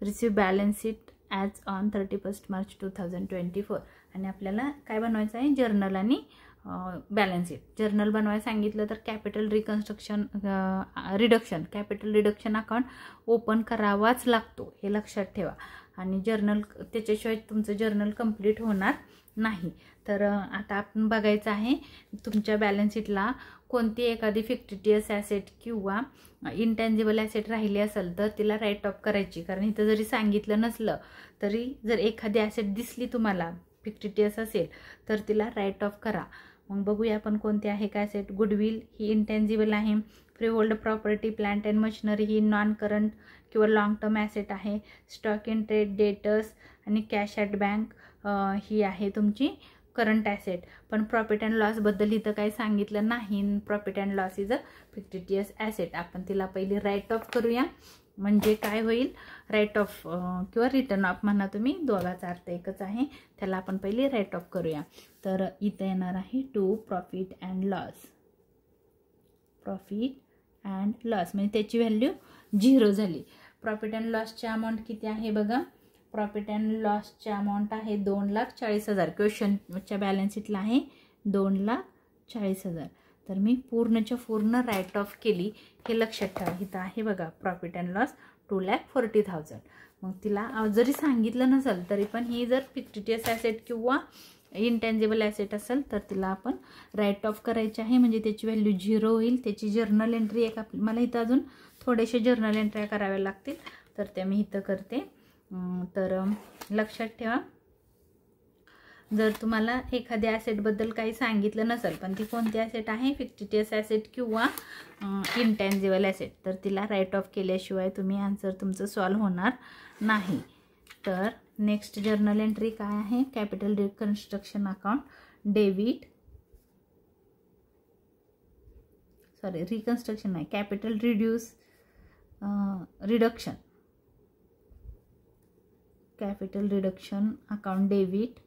receive balance sheet as on 31 March 2024. आणि आपल्याला काय बनवायचं आहे, जर्नल आणि बॅलन्स शीट. जर्नल बनवायला सांगितलं तर capital capital reduction account open करावाच लागतो, हे लक्षात ठेवा. आणि जर्नल त्याच्याशिवाय तुमचं जर्नल कंप्लीट होणार नाही. तर आता आपण बघायचं आहे तुमच्या बॅलन्स शीटला कोणती एखादी फिक्टिटियस ॲसेट किंवा इंटॅन्जिबल ॲसेट राहिली असेल तर तिला राईट ऑफ करायची. कारण इथं जरी सांगितलं नसलं तरी जर एखादी ॲसेट दिसली तुम्हाला फिक्टिटियस असेल तर तिला राईट ऑफ करा. मग बघूया आपण कोणते आहे का ॲसेट. गुडविल ही इंटॅन्जिबल आहे. Freehold property plant and machinery ही नॉन करंट किंवा लॉंग टर्म ॲसेट आहे. स्टॉक इन ट्रेड डेटर्स आणि कॅश ॲट बँक ही आहे तुमची करंट ॲसेट. पण प्रॉफिट अँड लॉसबद्दल इथं काही सांगितलं नाही. Profit and loss is a fictitious asset. आपण तिला पहिली राईट ऑफ करूया. म्हणजे काय होईल, राईट ऑफ किंवा रिटर्न ऑफ म्हणा तुम्ही, दोघाचा अर्थ एकच आहे. त्याला आपण पहिली राईट ऑफ करूया. तर इथं येणार आहे to profit and loss. Profit and loss म्हणजे त्याची व्हॅल्यू 0 झाली. प्रॉफिट अँड लॉसची अमाऊंट किती आहे बघा. प्रॉफिट अँड लॉसची अमाऊंट आहे 2,40,000. क्वेश्चनच्या बॅलन्स शीटला आहे 2,40,000. तर मी पूर्णच्या पूर्ण राईट ऑफ केली, हे लक्षात ठेवा. इथं आहे बघा प्रॉफिट अँड लॉस 2,40,000. मग तिला जरी सांगितलं नसेल तरी पण ही जर फिक्टिटियस ॲसेट किंवा इंटॅन्जिबल ॲसेट असेल तर तिला आपण राईट ऑफ करायची आहे. म्हणजे त्याची व्हॅल्यू 0 होईल. त्याची जर्नल एंट्री एक मला इथं अजून थोडेसे जर्नल एंट्र्या कराव्या लागतील, तर त्या मी इथं करते. तर लक्षात ठेवा, जर तुम्हाला एखाद्या ॲसेटबद्दल काही सांगितलं नसेल पण ती कोणती ॲसेट आहे, फिक्टिटियस ॲसेट किंवा इंटॅन्जिबल ॲसेट, तर तिला राईट ऑफ केल्याशिवाय तुम्ही आन्सर तुमचं सॉल्व्ह होणार नाही. तर नेक्स्ट जर्नल एंट्री काय आहे, capital reconstruction account debit, sorry reconstruction नाही, capital reduction, capital reduction account debit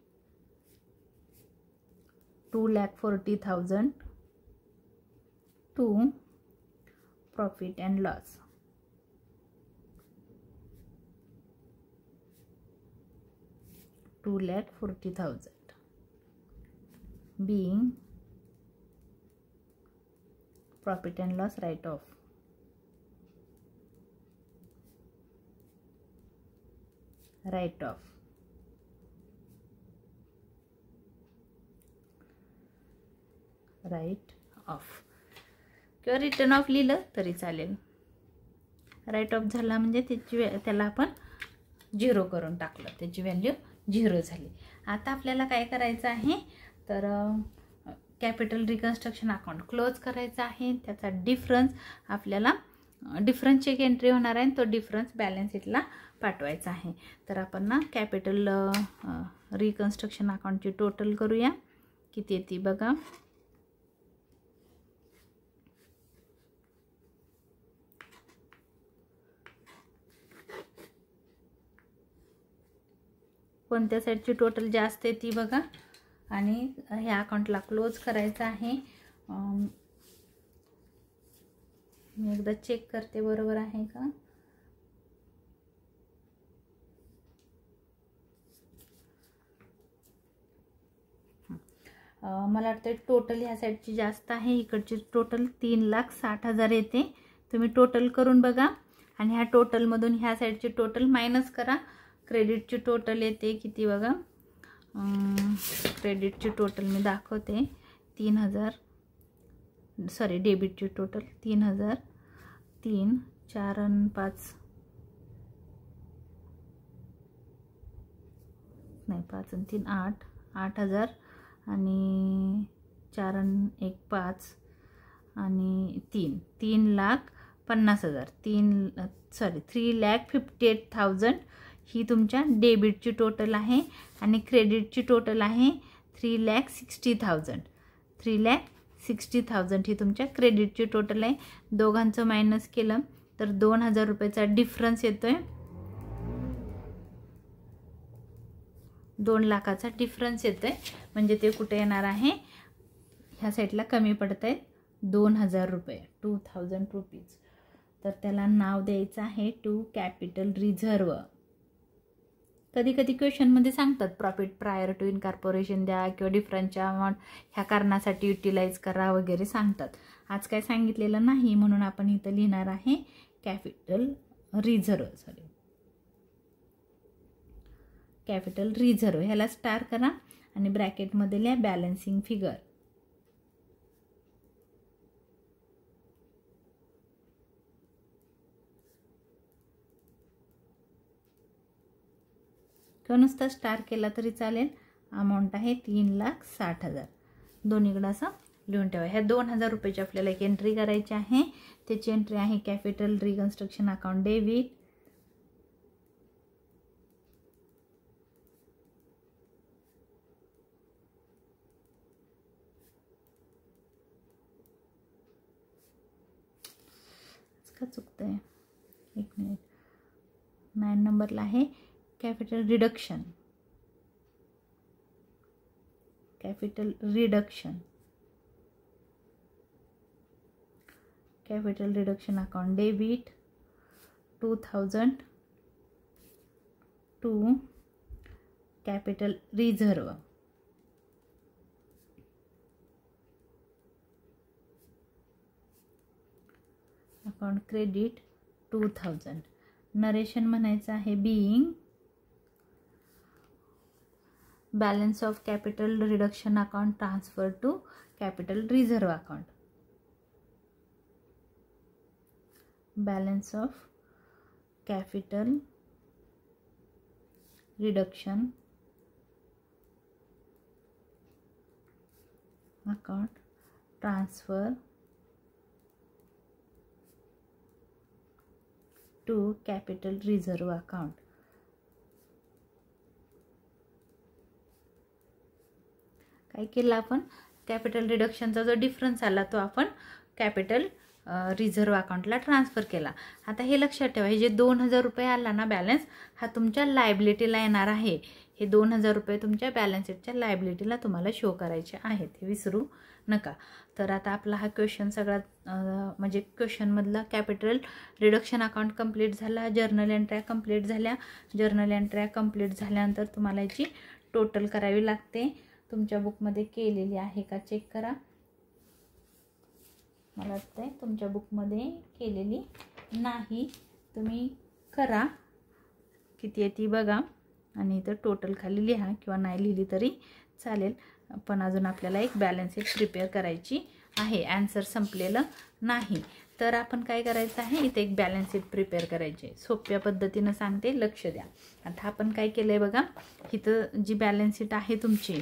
2,40,000 to profit and loss. $2,40,000 being profit and loss write off. Write off. Write off किंवा written off लिहिलं तरी चालेल. Right of झाला म्हणजे त्याला आपण 0 करून टाकलं, त्याची व्हॅल्यू 0 झाली. आता आपल्याला काय करायचं आहे, तर कॅपिटल रिकन्स्ट्रक्शन अकाउंट क्लोज करायचं आहे. त्याचा डिफरन्स आपल्याला डिफरन्सची एक एंट्री होणार आहे, तो डिफरन्स बॅलन्स शीटला पाठवायचा आहे. तर आपण ना कॅपिटल रिकन्स्ट्रक्शन अकाउंटची टोटल करूया, किती येते बघा. कोणत्या साईडची टोटल जास्त आहे ती बघा आणि ह्या अकाउंटला क्लोज करायचं आहे. मी एकदा चेक करते बरोबर आहे का. मला वाटतं टोटल ह्या साईडची जास्त आहे, इकडची टोटल 3,60,000 येते. तुम्ही टोटल करून बघा आणि ह्या टोटलमधून ह्या साईडची टोटल मायनस करा. क्रेडिटची टोटल येते किती बघा. क्रेडिटची टोटल मी दाखवते. 3,000 सॉरी डेबिटची टोटल 3,000. 3 4 आणि 5 नाही 5 आणि 3 8 8,000 आणि 4 आणि 1 5 आणि 3,50,000 3,58,000 ही तुमच्या डेबिटची टोटल आहे आणि क्रेडिटची टोटल आहे 3,60,000. 3,60,000 ही तुमच्या क्रेडिटची टोटल आहे. दोघांचं मायनस केलं तर 2,000 रुपयाचा डिफरन्स येतोय. 2 लाखाचा डिफरन्स येतोय. म्हणजे ते कुठे येणार आहे, ह्या साईडला कमी पडत आहेत 2,000 रुपये 2,000 रुपीज. तर त्याला नाव द्यायचं आहे टू कॅपिटल रिझर्व. कधी कधी क्वेश्चनमध्ये सांगतात प्रॉफिट प्रायर टू इनकॉर्पोरेशन द्या किंवा डिफरन्सच्या अमाऊंट ह्या कारणासाठी युटिलाइज करा वगैरे सांगतात. आज काय सांगितलेलं नाही म्हणून आपण इथं लिहिणार आहे कॅपिटल रिझर्व. कॅपिटल रिझर्व ह्याला स्टार करा आणि ब्रॅकेटमध्ये लिहा बॅलन्सिंग फिगर. किंवा नुसता स्टार केला तरी चालेल. अमाऊंट आहे 3,60,000. दोन्हीकडे असं लिहून ठेवा. ह्या 2,000 रुपयाची आपल्याला एक एंट्री करायची आहे. त्याची एंट्री आहे कॅपिटल रिकन्स्ट्रक्शन अकाउंट डेबिट. का चुकतंय, एक मिनिट. 9 नंबरला आहे capital reduction. Capital reduction capital reduction account debit 2,000 to capital reserve. Account credit 2,000. Narration म्हणायचं आहे being balance of capital reduction account transfer to capital reserve account. Balance of capital reduction account transfer to capital reserve account. काय केलं आपण, capital रिडक्शनचा जो difference आला तो आपण capital reserve अकाउंटला ट्रान्सफर केला. आता हे लक्षात ठेवा, हे जे 2,000 रुपये आला ना बॅलन्स, हा तुमच्या लायबिलिटीला येणार आहे. हे 2,000 रुपये तुमच्या बॅलन्स शीटच्या लायबिलिटीला तुम्हाला शो करायचे आहेत, हे विसरू नका. तर आता आपला हा क्वेश्चन सगळ्यात म्हणजे क्वेश्चनमधला कॅपिटल रिडक्शन अकाउंट कंप्लीट झाला. जर्नल एंट्र्या कंप्लीट झाल्या. जर्नल एंट्र्या कंप्लीट झाल्यानंतर तुम्हाला याची टोटल करावी लागते. तुमच्या बुकमध्ये केलेली आहे का चेक करा. मला वाटतंय तुमच्या बुकमध्ये केलेली नाही, तुम्ही करा. किती आहे ती बघा आणि इथं टोटल खाली लिहा किंवा नाही लिहिली तरी चालेल. पण अजून आपल्याला एक बॅलन्स शीट प्रिपेअर करायची आहे. आन्सर संपलेलं नाही. तर आपण काय करायचं आहे, इथे एक बॅलन्स शीट प्रिपेअर करायची आहे. सोप्या पद्धतीनं सांगते, लक्ष द्या. आता आपण काय केलं आहे बघा, इथं जी बॅलन्स शीट आहे तुमची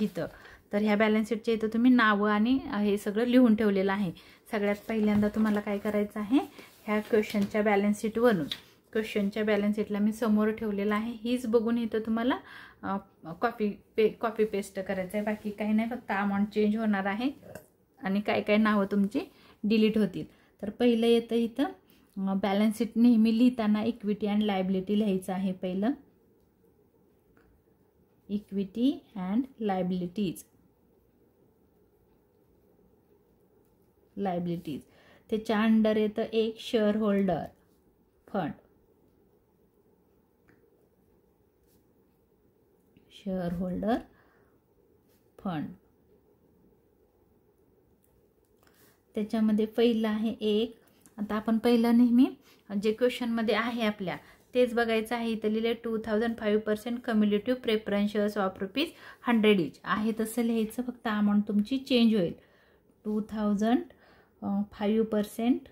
इथं, तर ह्या बॅलन्स शीटच्या इथं तुम्ही नावं आणि हे सगळं लिहून ठेवलेलं आहे. सगळ्यात पहिल्यांदा तुम्हाला काय करायचं आहे, ह्या क्वेश्चनच्या बॅलन्स शीटवरून क्वेश्चनच्या बॅलन्स शीटला मी समोर ठेवलेलं आहे. हीच बघून इथं तुम्हाला कॉपी पेस्ट करायचं आहे. बाकी काही नाही, फक्त अमाऊंट चेंज होणार आहे आणि काय काय नावं तुमची डिलीट होतील. तर पहिलं येतं इथं बॅलन्स शीट नेहमी लिहिताना इक्विटी अँड लायबिलिटी लिहायचं आहे पहिलं. Equity and liabilities. त्याच्या अंडर येतं एक शेअर होल्डर फंड. त्याच्यामध्ये पहिलं आहे एक. आता आपण पहिलं नेहमी जे क्वेश्चनमध्ये आहे आपल्या तेच बघायचं आहे. इथं लिहिले 2005% कम्युलेटिव्ह प्रेफरन्स शेअर्स ऑफ ₹100 इच आहे तसं लिहायचं, फक्त अमाऊंट तुमची चेंज होईल. 2005%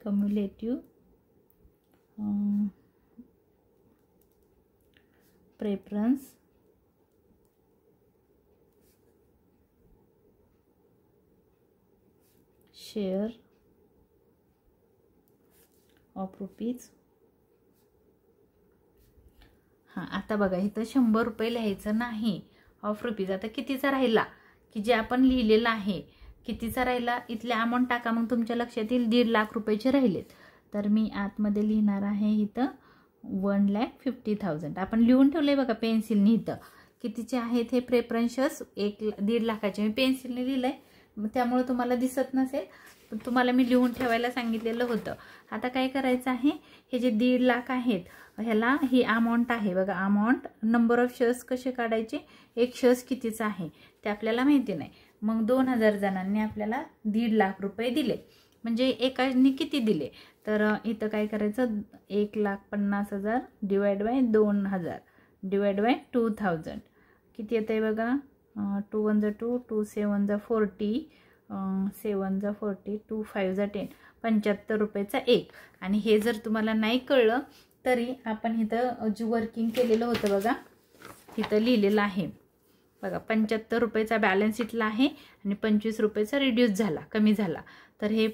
कम्युलेटिव्ह प्रेफरन्स शेअर ऑफ ₹. हां, आता बघा इथं ₹100 लिहायचं नाही, ऑफ ₹. आता कितीचा राहिला की जे आपण लिहिलेलं आहे कितीचा राहिला इथले अमाऊंट टाका, मग तुमच्या लक्षात येईल ₹1,50,000 राहिलेत. तर मी आतमध्ये लिहिणार आहे इथं 1,50,000. आपण लिहून ठेवलंय बघा पेन्सिलने. इथं कितीचे आहेत हे प्रेफरन्स शेअर्स? 1,50,000 मी पेन्सिलने लिहिलंय, त्यामुळे तुम्हाला दिसत नसेल, पण तुम्हाला मी लिहून ठेवायला सांगितलेलं होतं. आता काय करायचं आहे, हे जे 1,50,000 आहेत ह्याला ही अमाऊंट आहे बघा. अमाऊंट नंबर ऑफ शेअर्स कसे काढायचे? एक शेअर्स कितीचा आहे ते आपल्याला माहिती नाही. मग 2,000 जणांनी आपल्याला ₹1,50,000 दिले, म्हणजे एकाने किती दिले? तर इथं काय करायचं, 1,50,000 डिवाइड बाय 2,000 डिवाइड बाय 2,000 किती येत आहे बघा. 2 1 2, 2 7 40, 7 40, 2 5 10, ₹75चा एक. आणि हे जर तुम्हाला नाही कळलं तरी आपण इथं जे वर्किंग केलेलं होतं बघा इथं लिहिलेलं आहे बघा. ₹75चा बॅलन्स शीटला आहे आणि ₹25चा रिड्यूस झाला, कमी झाला. तर हे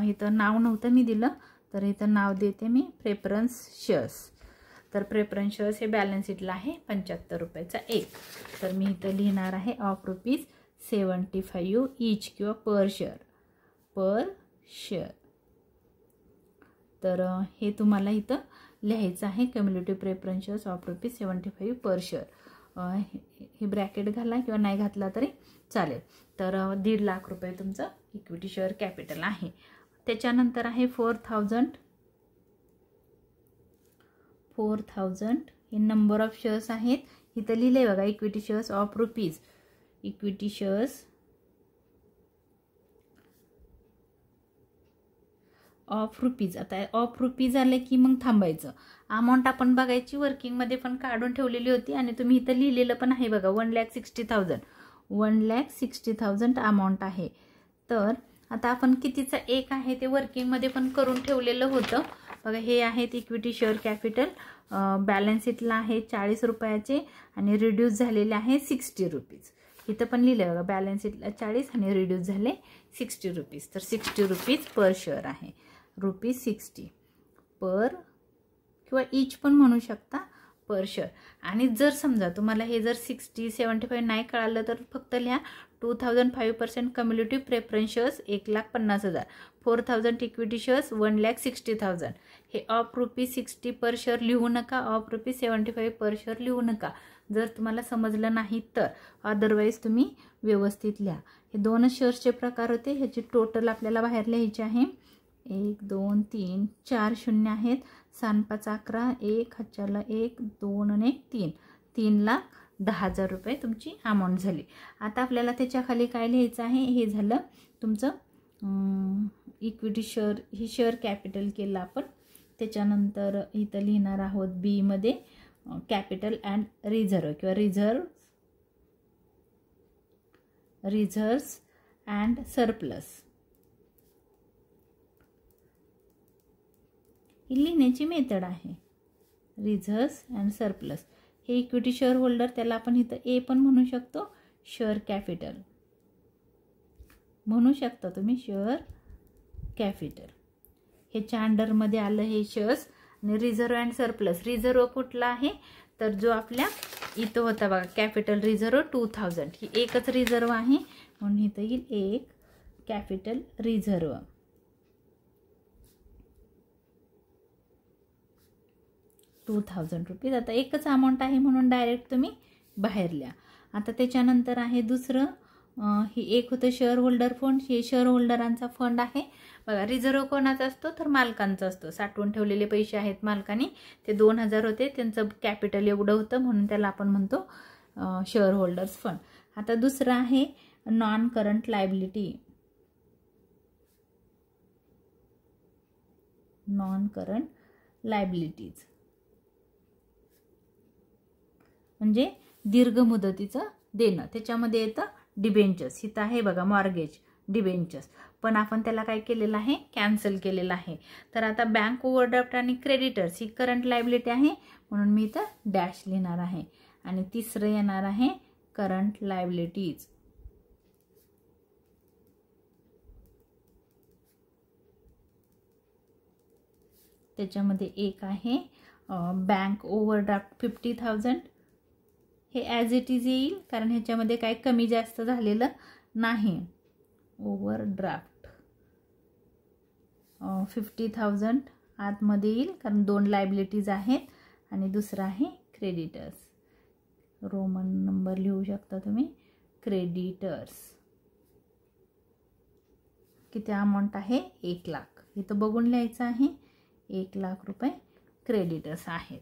इथं नाव नव्हतं मी दिलं, तर इथं नाव देते मी प्रेफरन्स शेअर्स. तर प्रेफरन्स शेअर्स हे बॅलन्स शीटला आहे ₹75चा एक. तर मी इथं लिहिणार आहे ऑफ ₹75 इच किंवा पर शेअर. तर हे तुम्हाला इथं लिहायचं आहे, cumulative preference shares of ₹75 per share. हे ब्रॅकेट घाला किंवा नाही घातला तरी चालेल. तर ₹1,50,000 तुमचं इक्विटी शेअर कॅपिटल आहे. त्याच्यानंतर आहे 4,000 हे नंबर ऑफ शेअर्स आहेत. इथं लिहिले बघा equity shares of ₹. Equity shares of ₹. आता ऑफ ₹. आले की मग थांबायचं. अमाऊंट आपण बघायची, वर्किंगमध्ये पण काढून ठेवलेली होती आणि तुम्ही इथं लिहिलेलं पण आहे बघा. 1,60,000 अमाऊंट आहे. तर आता आपण कितीचा एक आहे ते वर्किंगमध्ये पण करून ठेवलेलं होतं बघा. हे आहेत इक्विटी शेअर कॅपिटल. बॅलन्स शीटला आहे ₹40 आणि रिड्यूस झालेले आहे ₹60. इथं पण लिहिलं बघा, बॅलन्स शीटला 40 आणि रिड्यूस झाले ₹60. तर ₹60 पर शेअर आहे. ₹60 पर किंवा इच पण म्हणू शकता, पर शेअर. आणि जर समजा तुम्हाला हे जर 60 75 नाही कळालं तर फक्त लिहा 2005% cumulative preference shares 1,50,000, 4,000 equity shares 1,60,000. हे ऑफ ₹60 पर शेअर लिहू नका, ऑफ ₹75 पर शेअर लिहू नका जर तुम्हाला समजलं नाही तर. अदरवाईज तुम्ही व्यवस्थित लिहा. हे 2 शेअर्सचे प्रकार होते. ह्याची टोटल आपल्याला बाहेर लिहायची आहे. 1 2 3 4 शून्य आहेत. 7 5 11, 1 हातच्याला 1 2 आणि 1 3, ₹3,10,000 तुमची अमाऊंट झाली. आता आपल्याला त्याच्या खाली काय लिहायचं आहे, हे झालं तुमचं इक्विटी शेअर. ही शेअर कॅपिटल केलं आपण. त्याच्यानंतर इथं लिहिणार आहोत बी मध्ये कॅपिटल अँड रिझर्व किंवा रिझर्व्स अँड सरप्लस. ही लिहिण्याची मेथड आहे, रिझर्व्स अँड सरप्लस. हे इक्विटी शेअर होल्डर, त्याला आपण इथं ए पण म्हणू शकतो, शेअर कॅपिटल म्हणू शकता तुम्ही, शेअर कॅपिटल. ह्याच्या अंडरमध्ये आलं हे शेअर्स. आणि रिझर्व अँड सरप्लस, रिझर्व कुठला आहे तर जो आपल्या इथं होता बघा कॅपिटल रिझर्व 2,000. ही एकच रिझर्व आहे म्हणून इथं येईल एक कॅपिटल रिझर्व. 2000 रुपीज. आता एकच अमाऊंट आहे म्हणून डायरेक्ट तुम्ही बाहेर लिहा. आता त्याच्यानंतर आहे दुसरं, ही एक होतं शेअर होल्डर फंड. हे शेअर होल्डरांचा फंड आहे बघा. रिझर्व्ह कोणाचा असतो तर मालकांचा असतो. साठवून ठेवलेले पैसे आहेत मालकांनी, ते 2000 होते, त्यांचं कॅपिटल एवढं होतं म्हणून त्याला आपण म्हणतो शेअर होल्डर्स फंड. आता दुसरं आहे non current liability. Non current liabilities म्हणजे दीर्घ मुदतीचं देणं. त्याच्यामध्ये येतं डिबेंचर्स. इथं आहे बघा मॉर्गेज, डिबेंचर्स, पण आपण त्याला काय केलेलं आहे, कॅन्सल केलेलं आहे. तर आता बँक ओव्हरड्राफ्ट आणि क्रेडिटर्स ही करंट लायबिलिटी आहे म्हणून मी इथं डॅश लिहिणार आहे. आणि तिसरं येणार आहे करंट लायबिलिटीज. त्याच्यामध्ये एक आहे बँक ओव्हरड्राफ्ट 50,000. हे ॲज इट इज येईल कारण ह्याच्यामध्ये काय कमी जास्त झालेलं नाही. ओव्हरड्राफ्ट 50,000 आतमध्ये येईल कारण 2 लायबिलिटीज आहेत. आणि दुसरं आहे क्रेडिटर्स. रोमन नंबर लिहू शकता तुम्ही, क्रेडिटर्स. किती अमाऊंट आहे, 1 लाख. इथं बघून लिहायचं आहे 1 लाख रुपये क्रेडिटर्स आहेत.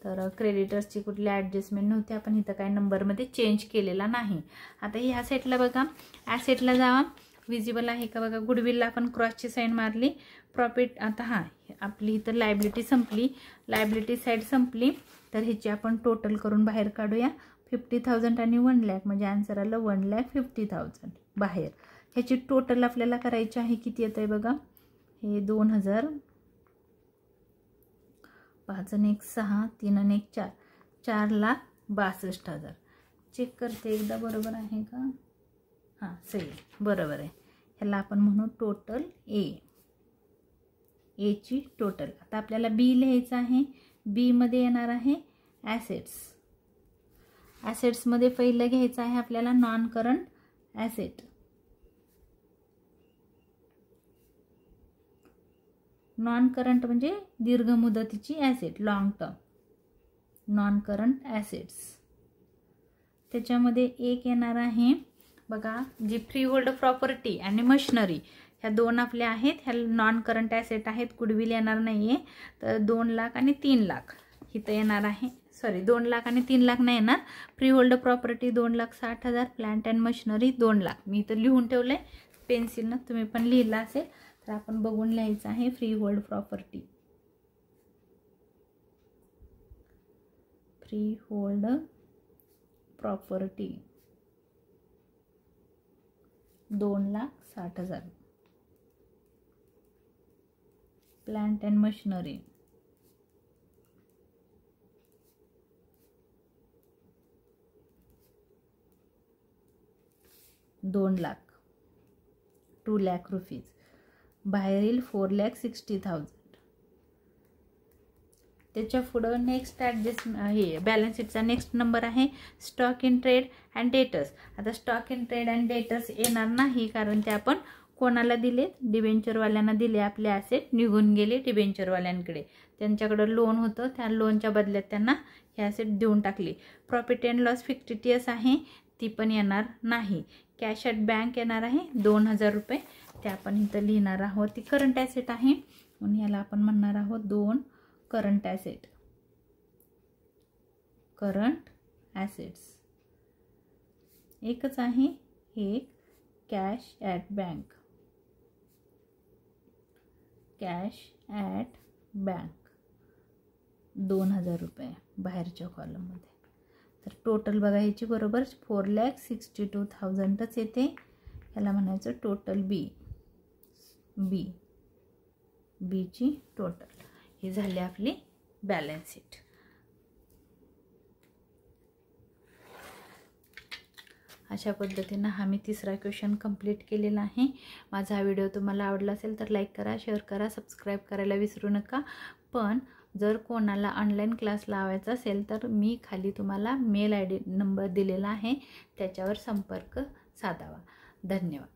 तर क्रेडिटर्सची कुठली ॲडजस्टमेंट नव्हती, आपण इथं काय नंबरमध्ये चेंज केलेला नाही. आता ह्या साईडला बघा, ॲसेटला जावा, विजिबल आहे का बघा. गुडविलला आपण क्रॉसची साईन मारली. प्रॉफिट आता हां आपली इथं लायबिलिटी संपली, लायबिलिटी साईड संपली. तर ह्याची आपण टोटल करून बाहेर काढूया. 50,000 आणि 1 लाख म्हणजे आन्सर आलं 1,50,000 बाहेर. ह्याची टोटल आपल्याला करायची आहे. किती येत आहे बघा, हे 2000, 5 आणि 1 6, 3 आणि 1 4, 4,62,000. चेक करते एकदा बरोबर आहे का. हां सही बरोबर आहे. ह्याला आपण म्हणू टोटल एची टोटल. आता आपल्याला बी लिहायचं आहे. बी मध्ये येणार आहे ॲसेट्स. ॲसेट्समध्ये पहिलं घ्यायचं आहे आपल्याला non current asset. Non current म्हणजे दीर्घ मुदतीची asset, long term, non current assets. त्याच्यामध्ये एक येणार आहे बघा, जी फ्री होल्ड प्रॉपर्टी आणि मशिनरी ह्या 2 आपल्या आहेत. ह्या नॉन करंट ॲसेट आहेत. गुडविल येणार नाही आहे. तर 2 लाख आणि 3 लाख इथं येणार आहे. सॉरी 2 लाख आणि 3 लाख नाही येणार. Free hold property 2,60,000, plant and machinery 2 lakh. मी इथं लिहून ठेवलं आहे पेन्सिलनं, तुम्ही पण लिहिलं असेल. तर आपण बघून लिहायचं आहे free hold property. Free hold property 2,60,000. Plant and machinery 2 lakh, 2 lakh rupees. बाहेर येईल 4,60,000. त्याच्या पुढं नेक्स्ट ॲडजस्ट हे बॅलन्स शीटचा नेक्स्ट नंबर आहे stock in trade and debtors. आता stock in trade and debtors येणार नाही कारण ते आपण कोणाला दिले, डिबेंचरवाल्यांना दिले. आपले ॲसेट निघून गेले डिबेंचरवाल्यांकडे, त्यांच्याकडं लोन होतं, त्या लोनच्या बदल्यात त्यांना हे ॲसेट देऊन टाकले. प्रॉफिट अँड लॉस फिक्टिटियस आहे, ती पण येणार नाही. कॅश ॲट बँक येणार आहे 2,000 रुपये, ते आपण इथं लिहिणार आहोत. ती करंट ॲसेट आहे म्हणून याला आपण म्हणणार आहोत 2 करंट ॲसेट. करंट ॲसेट्स एकच आहे, एक cash at bank. Cash at bank 2,000 रुपये बाहेरच्या कॉलममध्ये. तर टोटल बघा ह्याची बरोबर 4,62,000च येते. ह्याला म्हणायचं टोटल बीची टोटल. ही झाली आपली बॅलन्स शीट. अशा पद्धतीनं हा मी 3रा क्वेश्चन कंप्लीट केलेला आहे. माझा हा व्हिडिओ तुम्हाला आवडला असेल तर लाईक करा, शेअर करा, सबस्क्राईब करायला विसरू नका. पण जर कोणाला ऑनलाईन क्लास लावायचा असेल तर मी खाली तुम्हाला मेल ID नंबर दिलेला आहे, त्याच्यावर संपर्क साधावा. धन्यवाद.